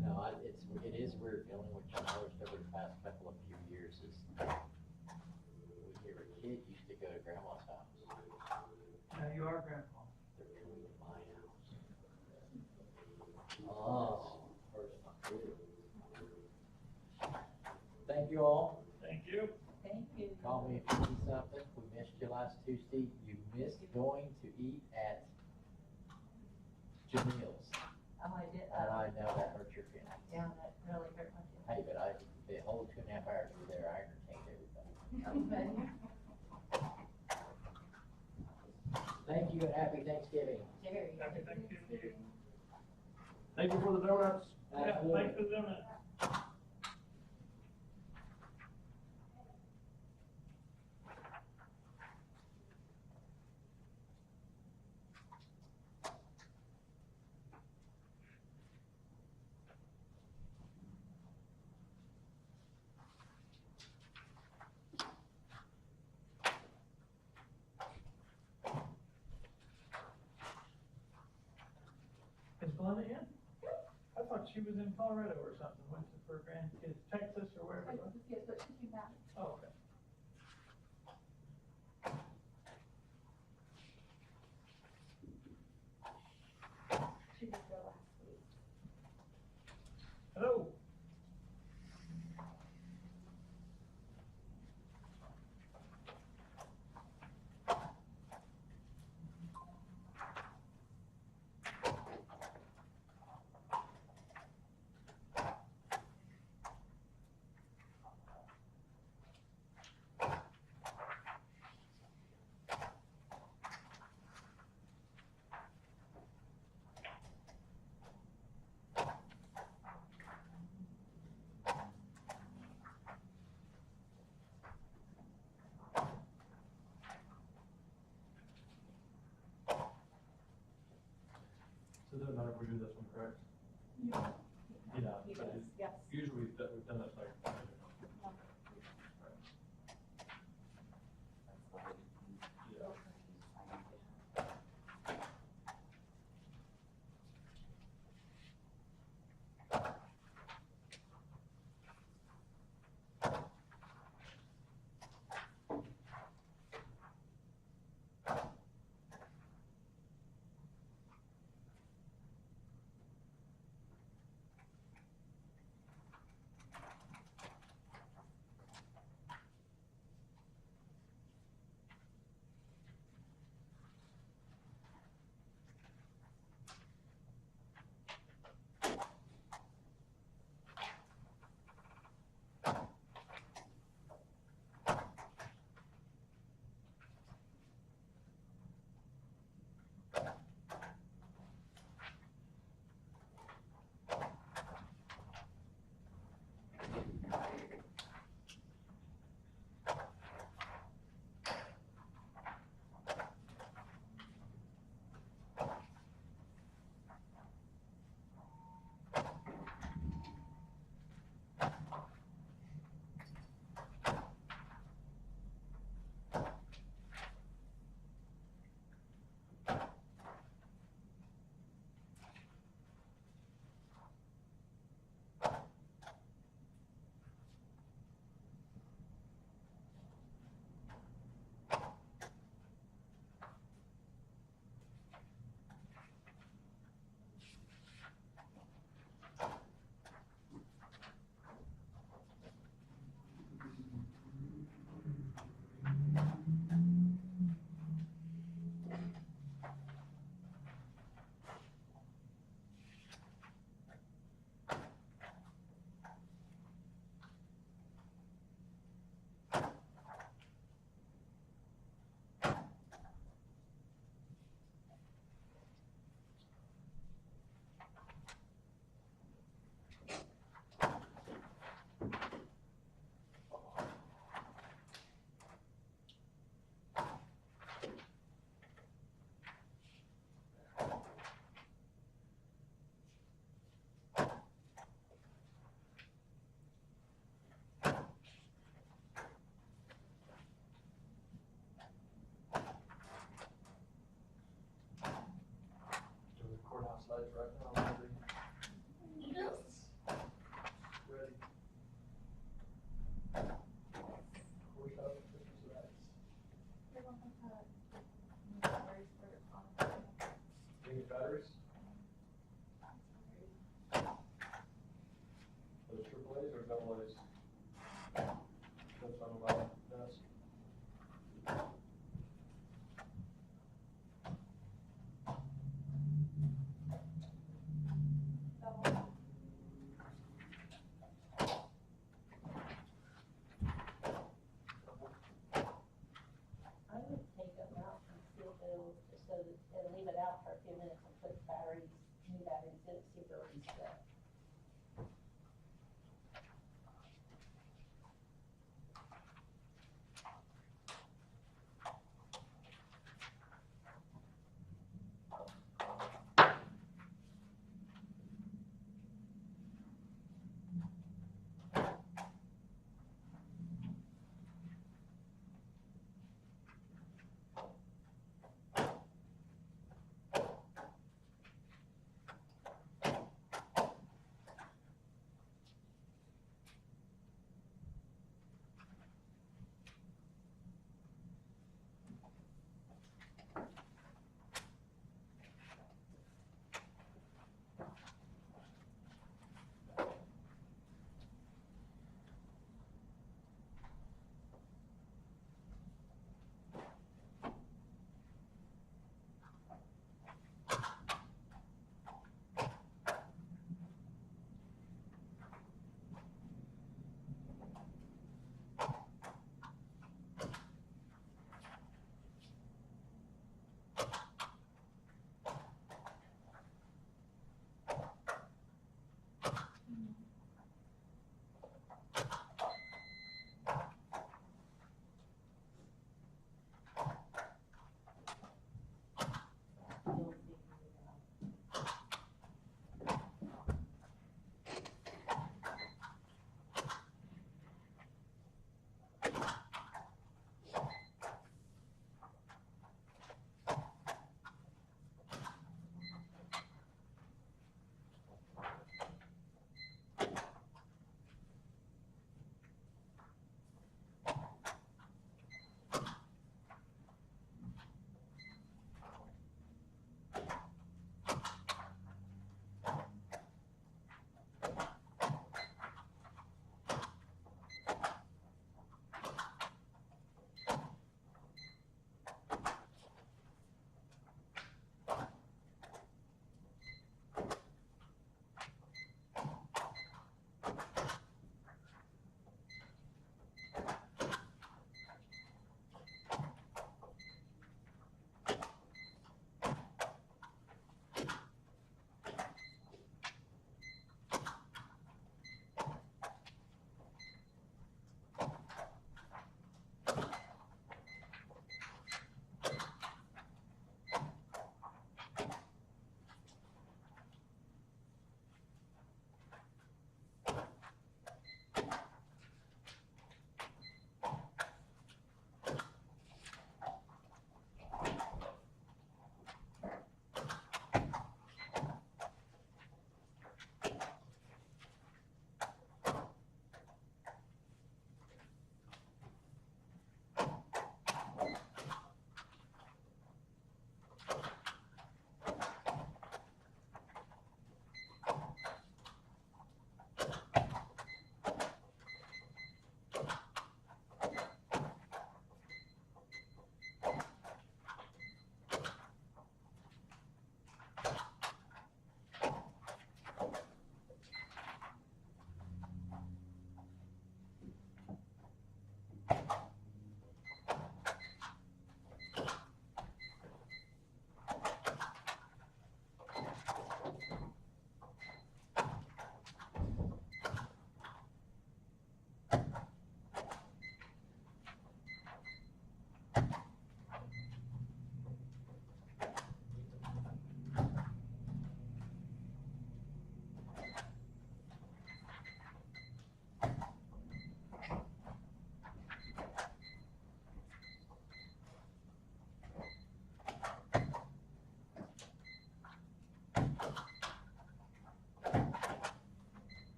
No, it is weird feeling, which I noticed over the past couple of few years is when you were a kid, you used to go to grandma's house. Now you are grandpa. They're coming to my house. Oh, first my kid. Thank you all. Thank you. Thank you. Call me if you need something. We missed you last Tuesday. You missed going to eat at Jamil's. Oh, I did, And I know that hurt your feelings. yeah, that really hurt my feelings. Hey, but the whole 2.5 hours we were there, I entertained everybody. Okay. Thank you and happy Thanksgiving. Jerry. Happy Thanksgiving to you. Thank you for the donuts. Yeah, thanks for doing it. Is Belinda in? I thought she was in Colorado or something, went to for grandkids, Texas or wherever it was. Yes, but she came back. Oh, okay. She did go last week. Hello. So it doesn't matter if we do this one, correct? Yeah. Yeah. He but does, yes. Usually we've done that like. Yeah.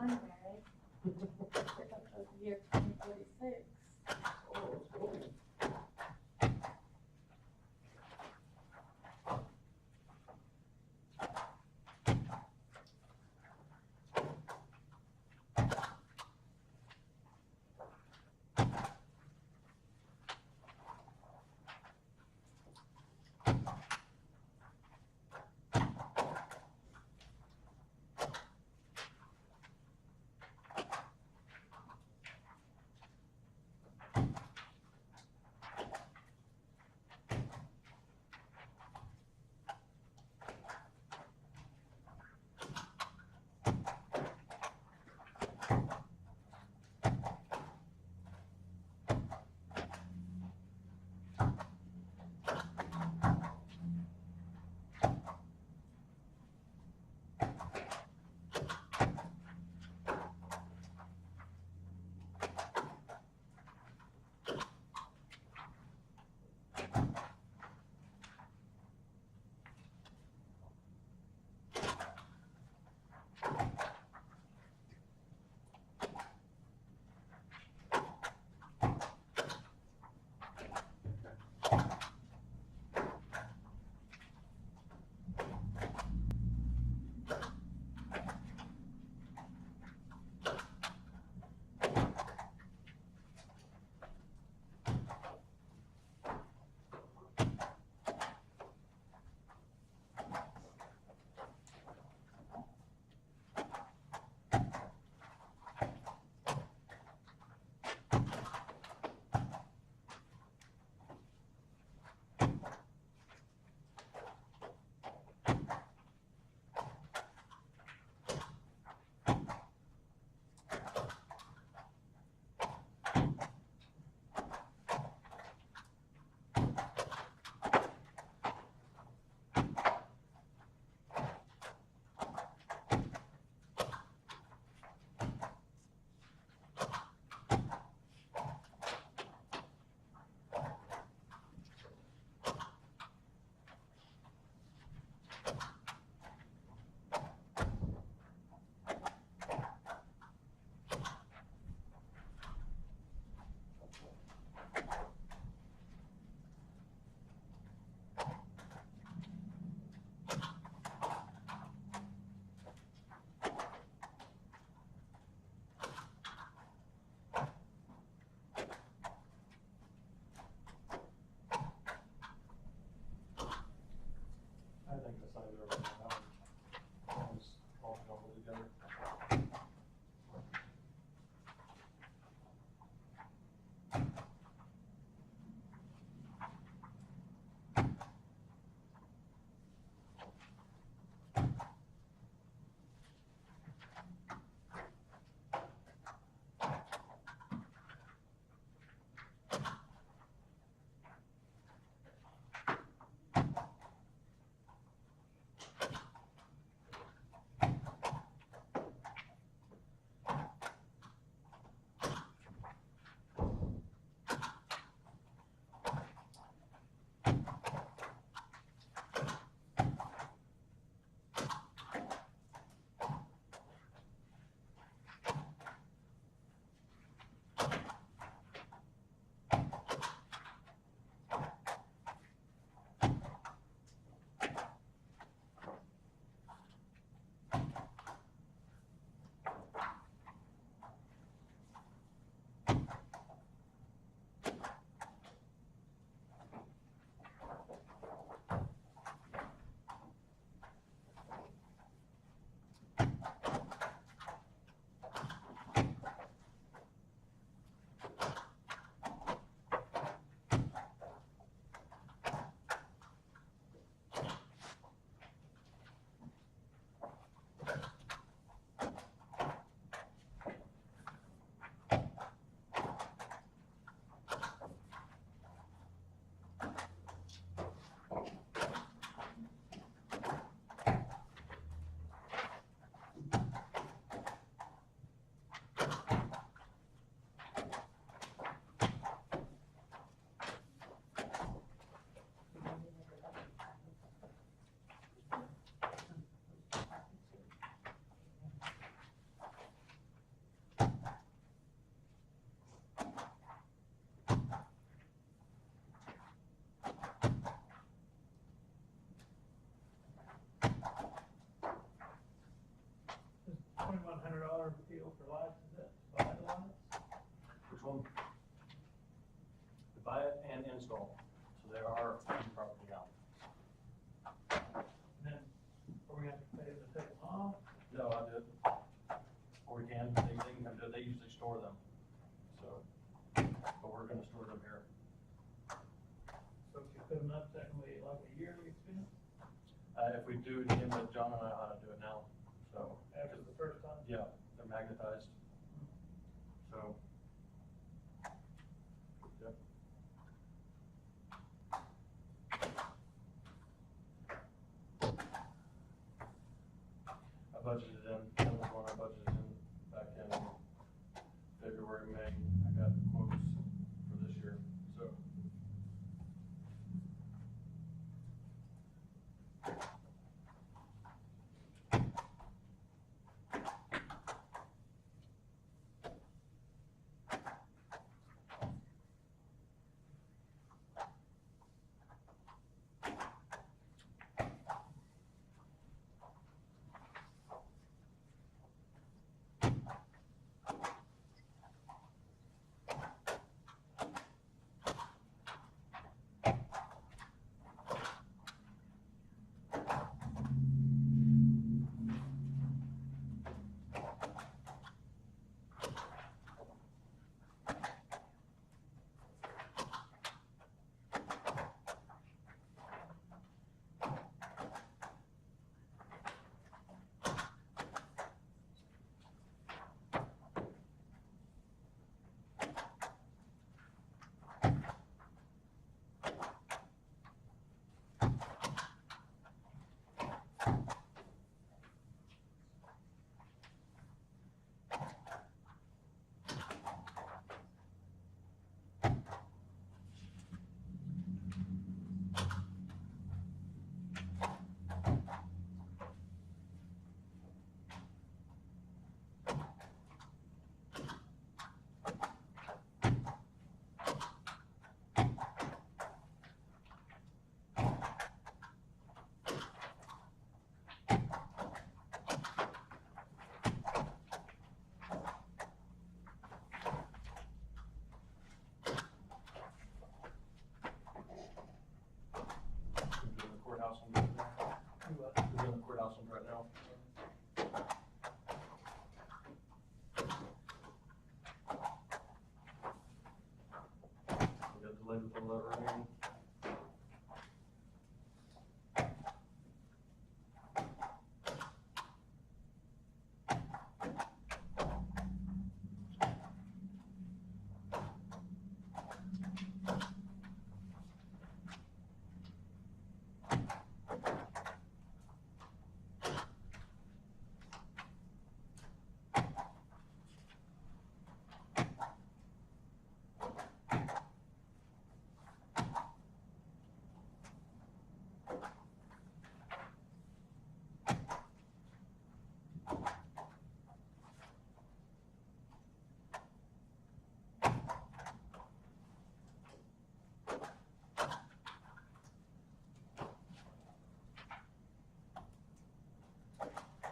primary. Up to the year 2046. Oh, that's cool. I think the signs are really loud. Sounds all jumbled together. $100 appeal for lights, is that to buy the lights? Which one? To buy it and install. So they are on property now. And then, are we gonna have to pay them to take them off? No, I did. Or we can, they can come to, they usually store them. So, but we're gonna store them here. So if you put them up, that can be like a yearly expense If we do it again, but John and I know how to do it now. So, after the first time? yeah, they're magnetized. So, yep. I budgeted in, that was one I budgeted in back in February, May. I got quotes for this year, so. We're doing the courthouse one right now. We're doing the courthouse one right now. We got delayed with the lettering.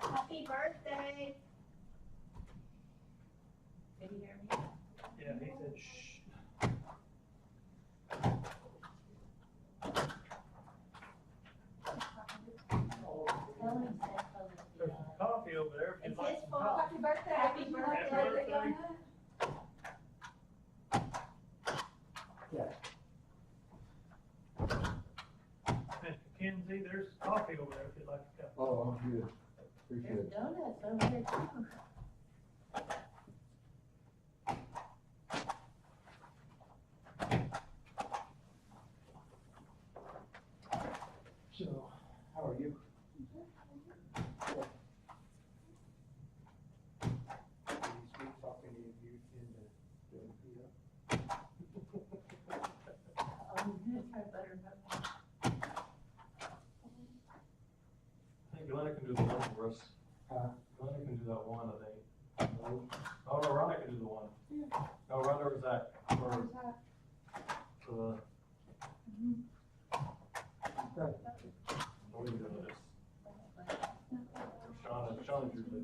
Happy birthday. Did you hear me? Yeah, he said, shh. Tell him said close the There's some coffee over there if It's you'd like his some fault. coffee. Happy birthday. Happy Would you like birthday. to let it go now? Mr. Kinsey, there's coffee over there if you'd like a cup. Oh, I'm good. Appreciate There's it. donuts over there too. So, how are you? Any sweet talking to you into doing PO? I'm gonna try buttermilk. I think Glenna can do the one for us. Huh? Glenna can do that one, I think. Oh, no, Rhonda can do the one. Oh, Rhonda or Zach, or, Okay. what are we doing with this? Shauna usually.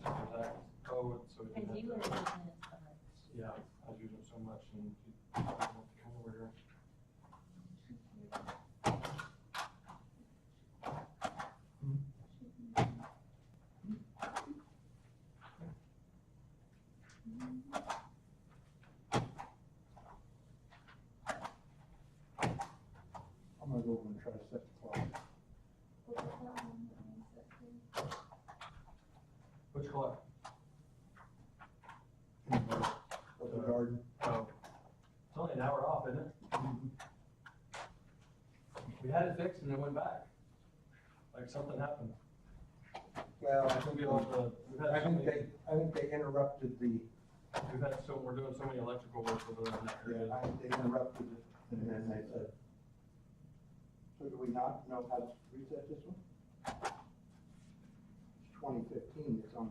So there's that code, so we Cause didn't you were have to, using it so much. yeah, I was using it so much and you have to come over here. I'm gonna go over and try to set the clock. Which clock? Of the garden. Oh, it's only an hour off, isn't it? We had it fixed and it went back. Like something happened. Well, It's gonna be all the, we've had I so think many, they interrupted the, we're doing so many electrical work over there in that area. I think they interrupted it, and then they said, so do we not know how to reset this one? It's 2015, it's on.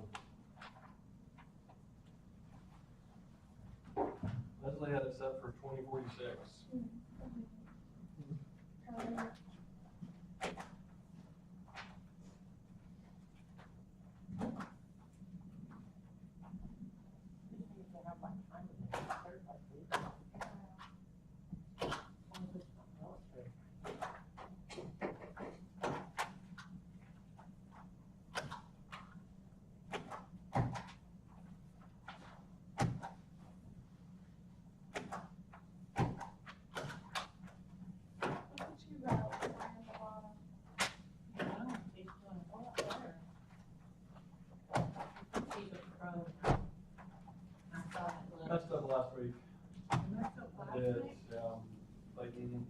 Leslie had it set for 2046. Messed up last week. I did, Clayton,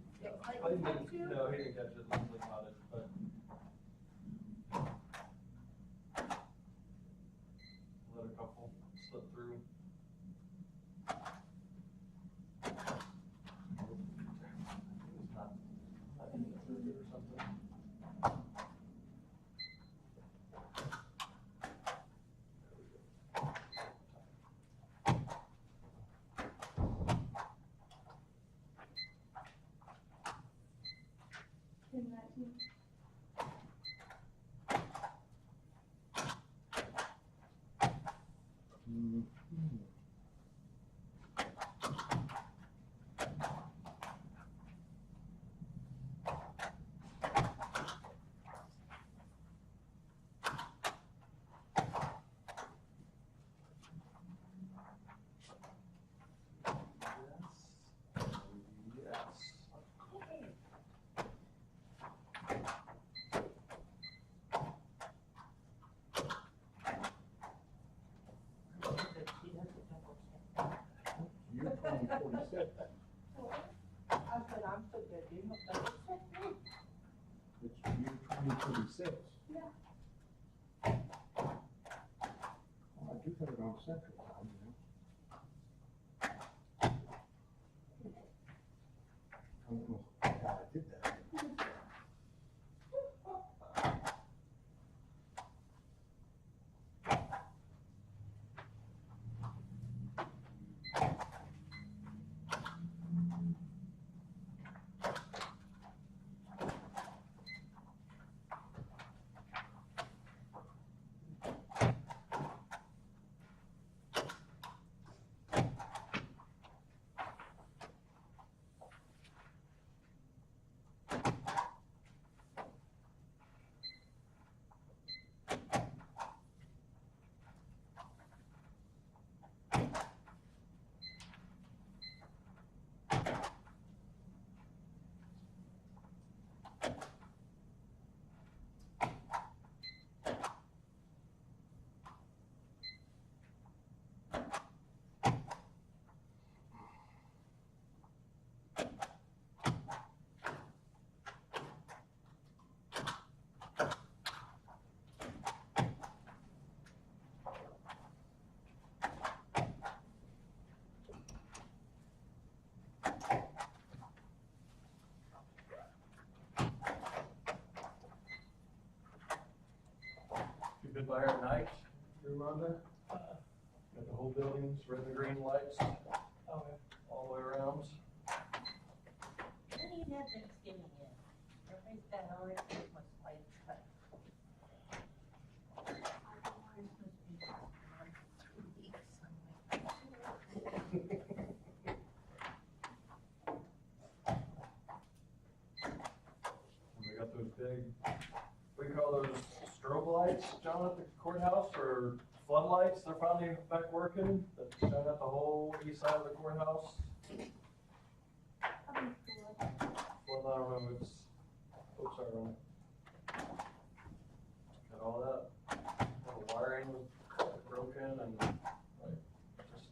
didn't, no, he didn't catch it, Leslie caught it, but. Let a couple slip through. It's not in the circuit or something. Yes. Year 2046. I said, I'm so good, you know, It's year 2046. Yeah. Well, I do have it on central time, you know. I don't know how I did that. You've been by here at night, through Rhonda? Got the whole buildings, red and green lights, Oh, yeah. all the way around. when do you have Thanksgiving in? Everybody's got already Christmas lights, but. Christmas big, we call those strobe lights, John, at the courthouse, or floodlights, they're finally back working, that shine out the whole east side of the courthouse. Well, I don't know, it's, oops, sorry, Ron. Got all that, all the wiring was broken and, like, just.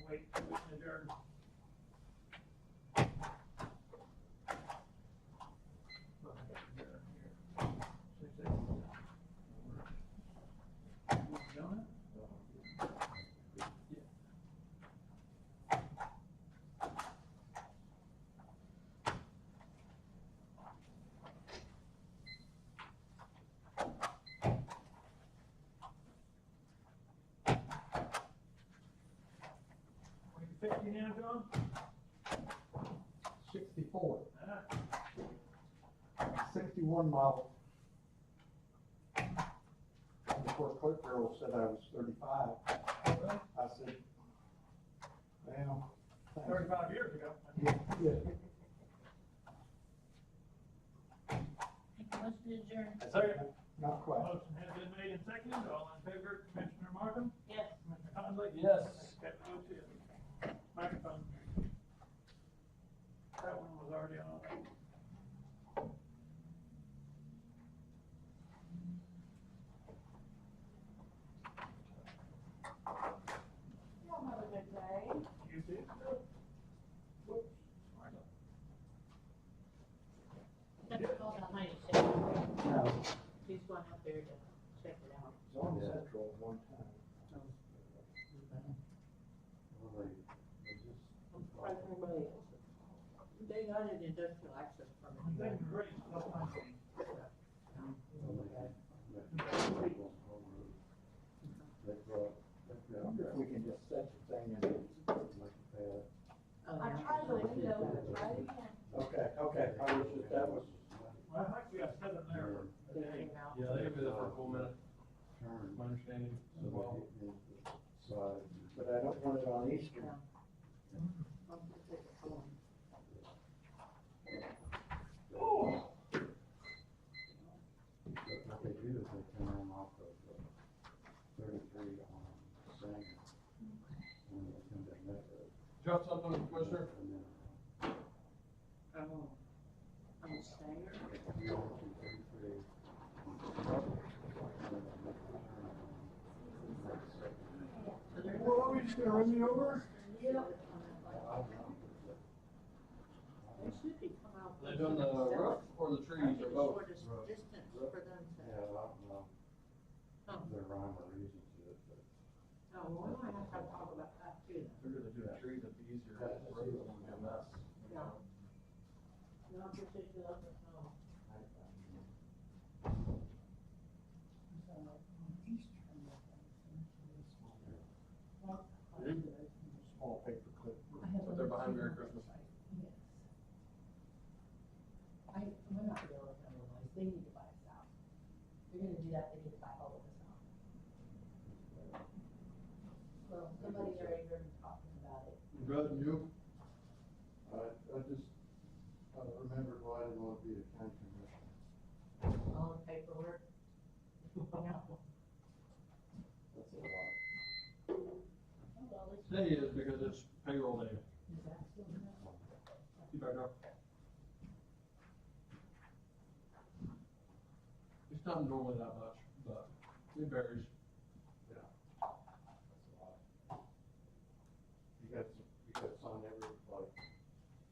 Wait, we can adjourn. Fifty now, John? 64, Ah, 61 miles. And of course, clerk girl said I was 35. I said, well, thanks. 35 years ago. Yeah, yeah. Motion to adjourn. Second. Not quite. Motion has been made and seconded. All in favor, Commissioner Markham? Yes. Commissioner Conley? Yes. Captain O'Toole. Microphone. That one was already on. Y'all have a good day. You too? Whoops. That's called a honey shake. Now, He's going out there to check it out. it's on Central one time. They got an industrial access permit. They can great. That's my thing. I wonder if we can just set the thing in. Oh, I yeah. tried the window, right again. Okay, okay, I was just, that was, Well, I think we got seven there. They came out. Yeah, they could be there for a full minute, my understanding as well. but I don't want it on Easter. I'll just take it home. What they do is they come in off of 33 on Sanger. And they come down that road. Do you have something, Commissioner? And then, I'm a stanger. 3 on 233. Whoa, you just gonna run me over? They should be come out. They doing the roof or the trees or both? Shortest distance for them to. Yeah, I don't know. Oh. Their rhyme or reason to it, but. Oh, well, we might have to talk about that too. Figured to do the trees, it'd be easier, the road won't be a mess. Yeah. Not particular, no. Small paper clip. But they're behind Merry Christmas. Yes. We're not gonna be able to compromise, they need to buy us out. If they're gonna do that, they need to buy all of us out. Well, somebody's already been talking about it. Brother, you? I just, remembered why I didn't want to be a county commissioner. All the paperwork. Yeah. That's a lot. Well, at least- Today is because it's payroll day. Is that still there? You better go. It's not normally that much, but it varies. Yeah. That's a lot. You got to sign every, like,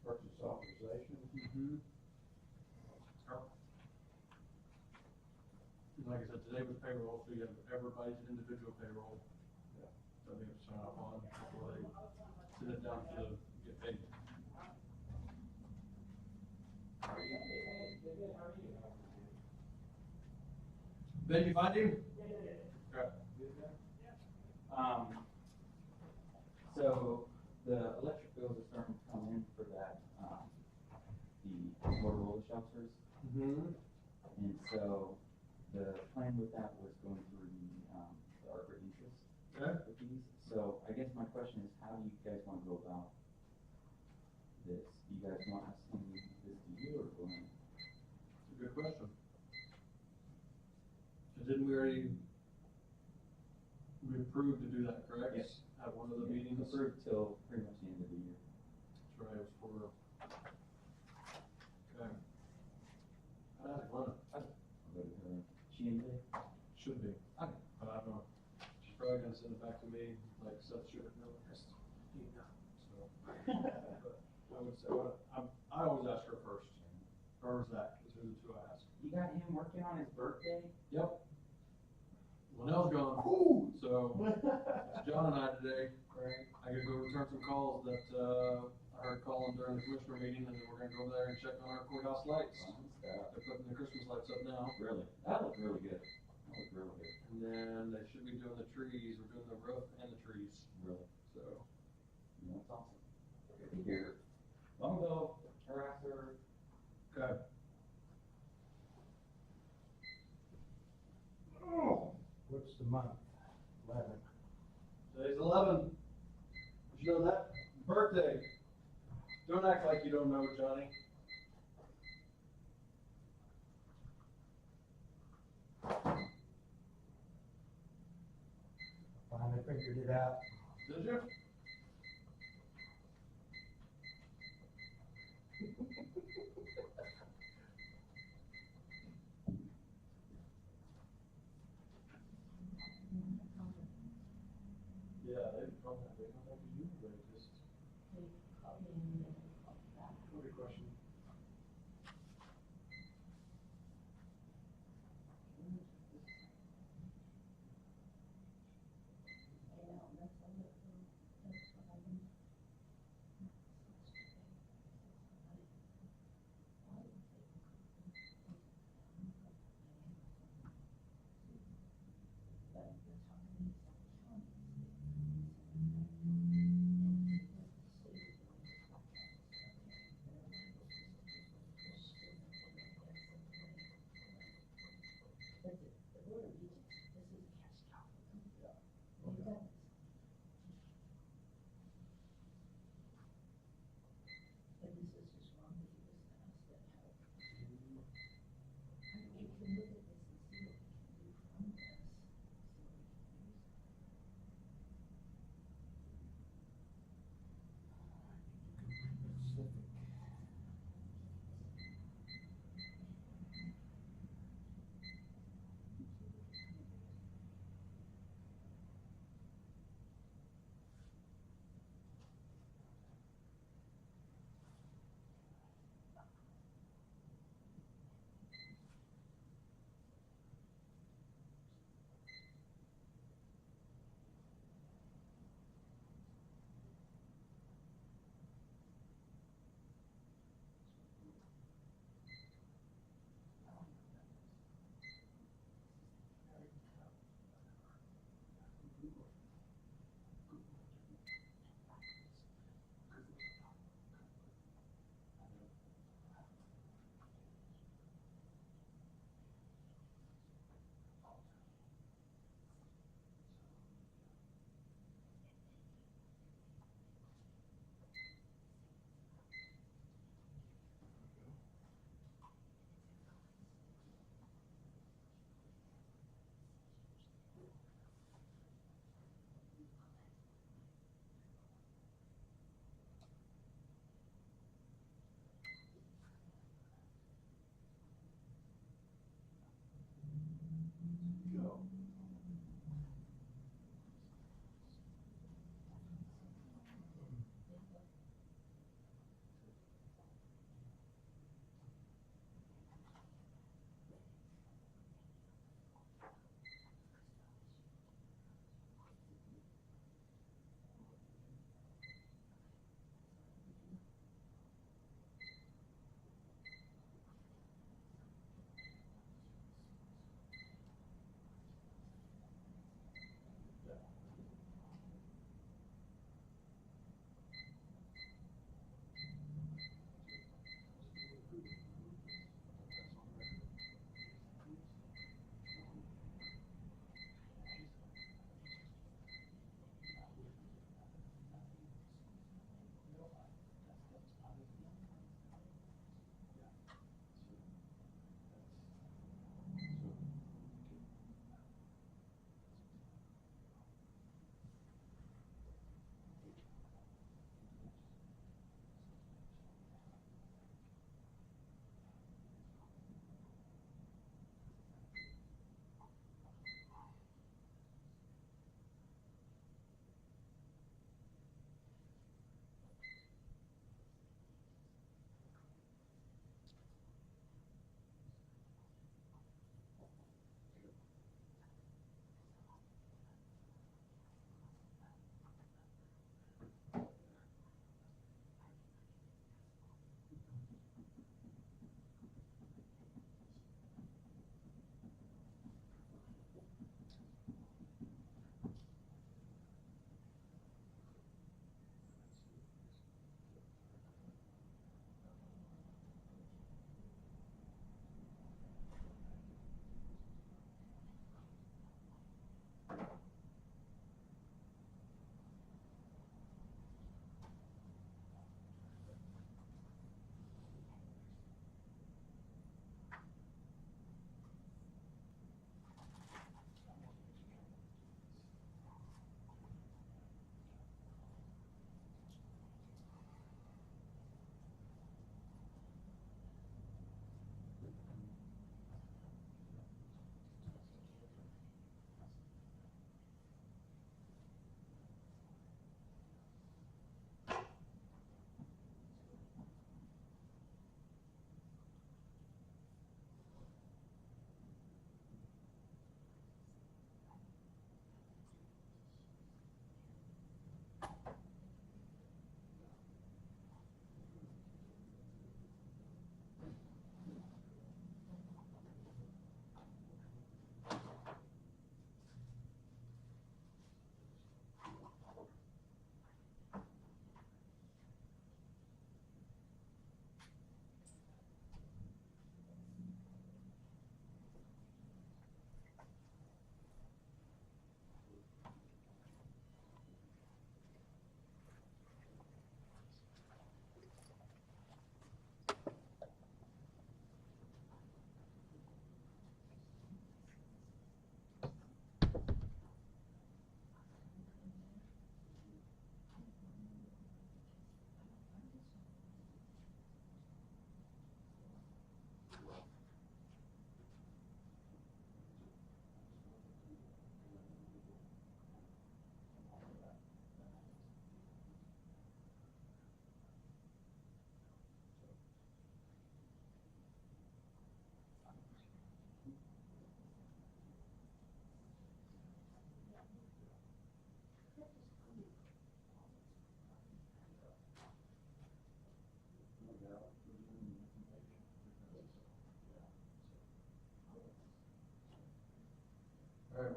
purchase authorization. Mm-hmm. payroll, so you have everybody's individual payroll. Yeah. That they have to sign off on before they send it down to get paid. Ben, you find him? Okay. So the electric bills are starting to come in for that, the Motorola shelters. Mm-hmm. And so the plan with that was going through the ARPA interest Okay. with these. So I guess my question is, how do you guys want to go about this? Do you guys want us to do this to you or Glenn? It's a good question. So didn't we already, we approved to do that, correct? Yes. At one of the meetings? Approved till pretty much the end of the year. That's right, it was for, okay. I'd ask Glenna. I'll go to her. She in today? Should be. Okay. But I don't know. She's probably gonna send it back to me, like Seth should know. So. But I would say, I always ask her first. Or Zach, because they're the two I ask. You got him working on his birthday? Yep. Linnell's gone, whoo, so it's John and I today. Great. I gotta go return some calls that, I heard calling during the commissioner meeting, and then we're gonna go over there and check on our courthouse lights. Fun stuff. They're putting the Christmas lights up now. Really? That looked really good. That looked really good. And then they should be doing the trees, we're doing the roof and the trees, Really. so. Yeah, that's awesome. Good to hear. Long ago, harasser. Okay. What's the month? 11. Today's 11. Did you know that? Birthday. Don't act like you don't know, Johnny. Finally figured it out. Did you? Yeah, they contacted you, they just, They called me and then called me back. what a question. I know, that's what I've been.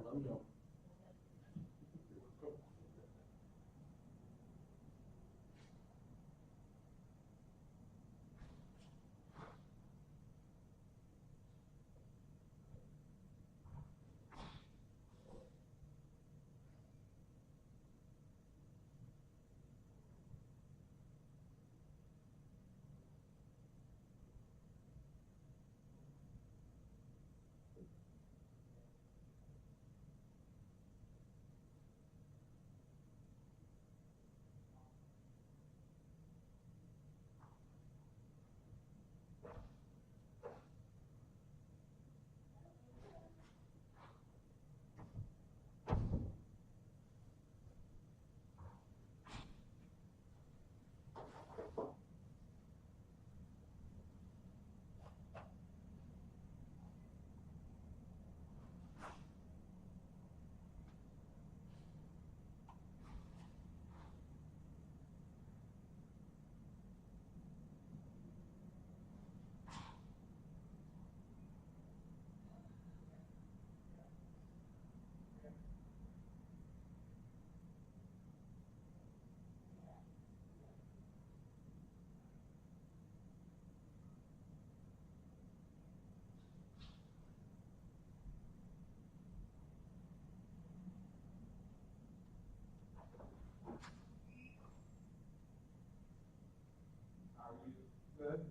let me know. Good.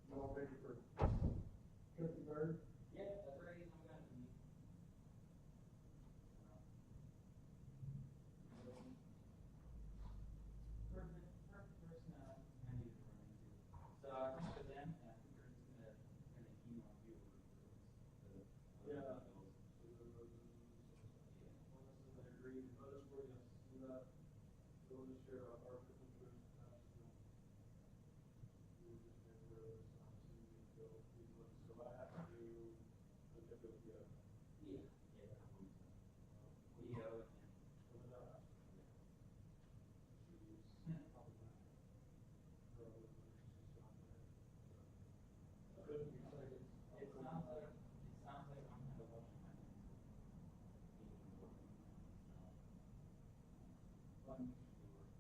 You all ready for turkey bird? Yeah, that's ready. I'm gonna be. First, I need to run into. So I think for them, and I think they're just gonna email you. Yeah. Agreed. Let us work on that. We'll just share our Christmas truth. So I have to do the typical, Yeah. We owe it. It sounds like I'm kind of watching my hands. One usually works.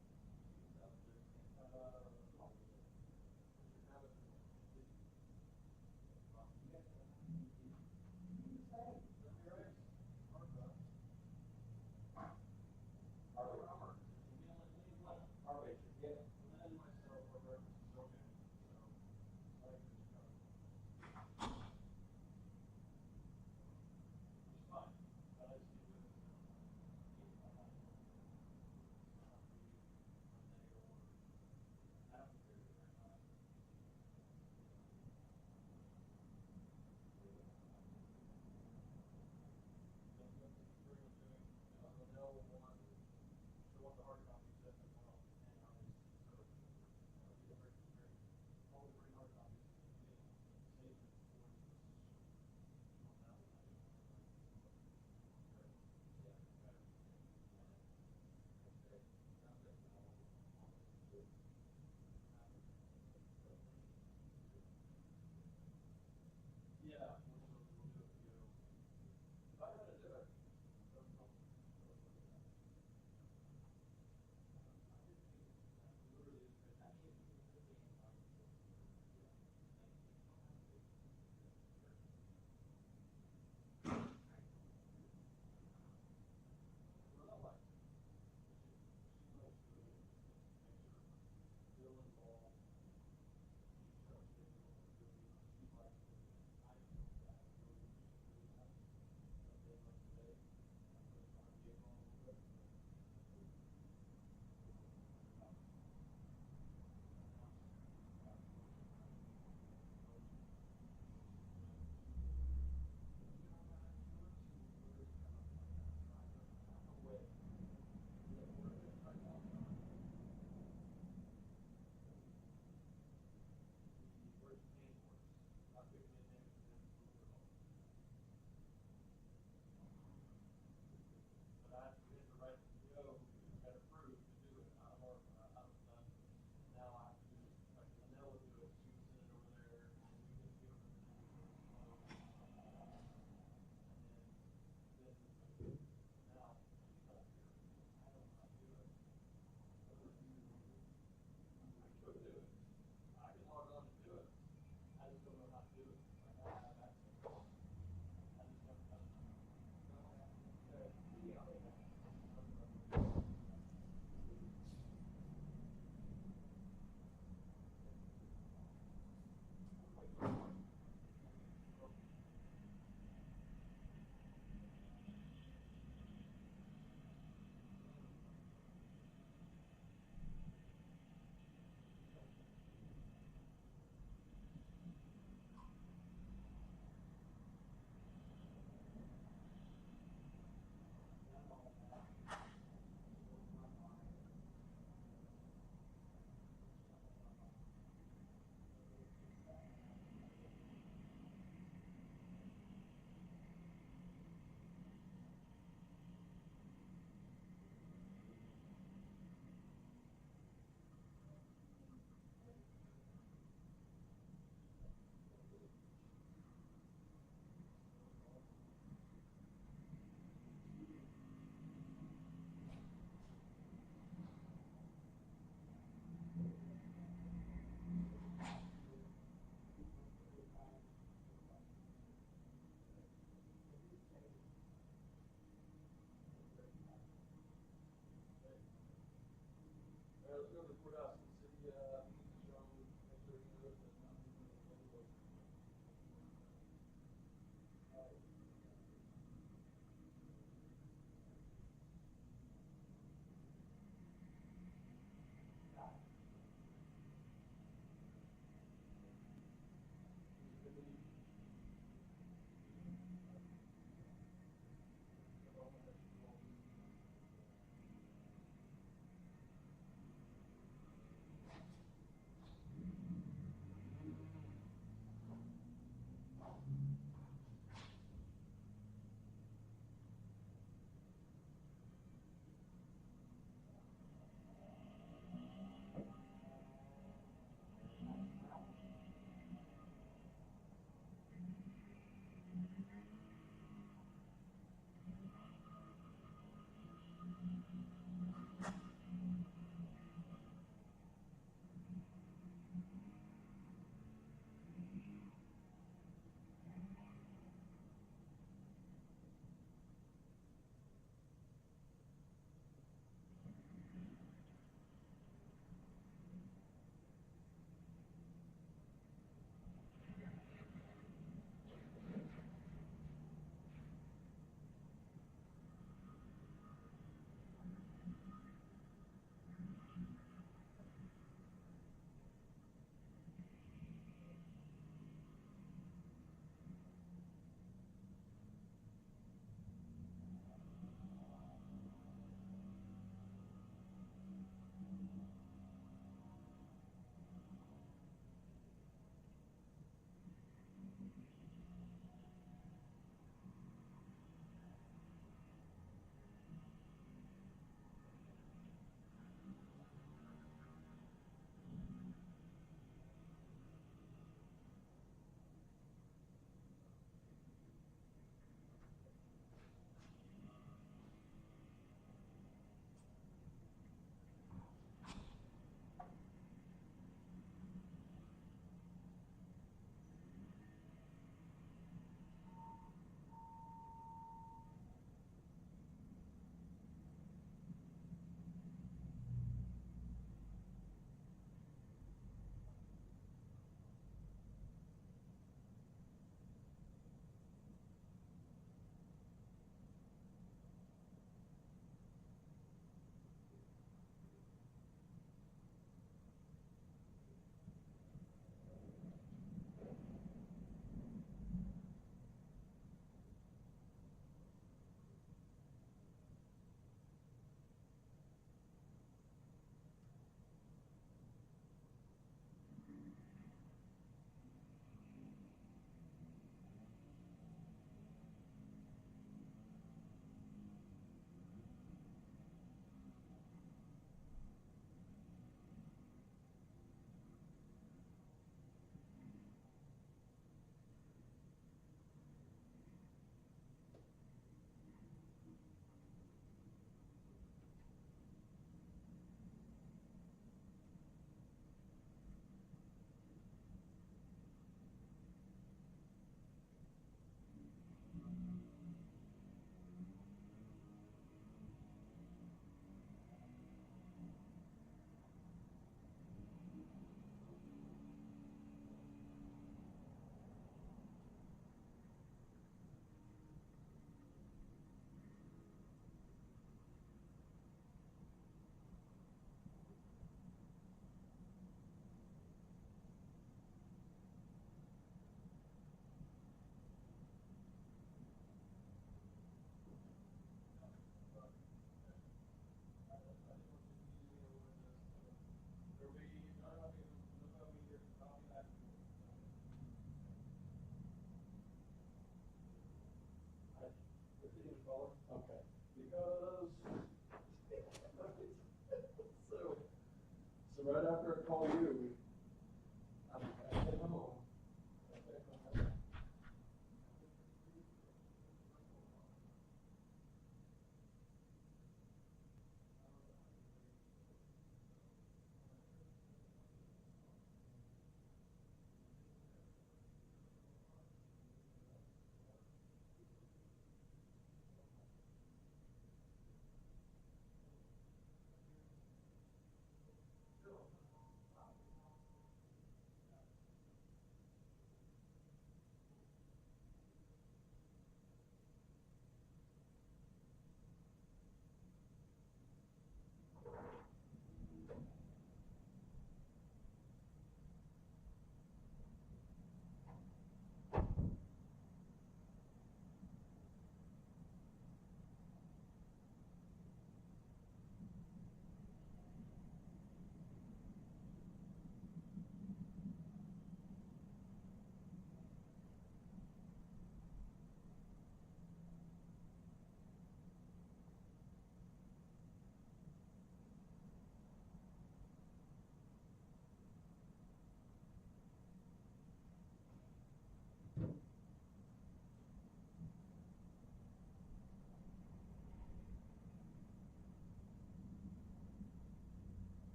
right after I call you,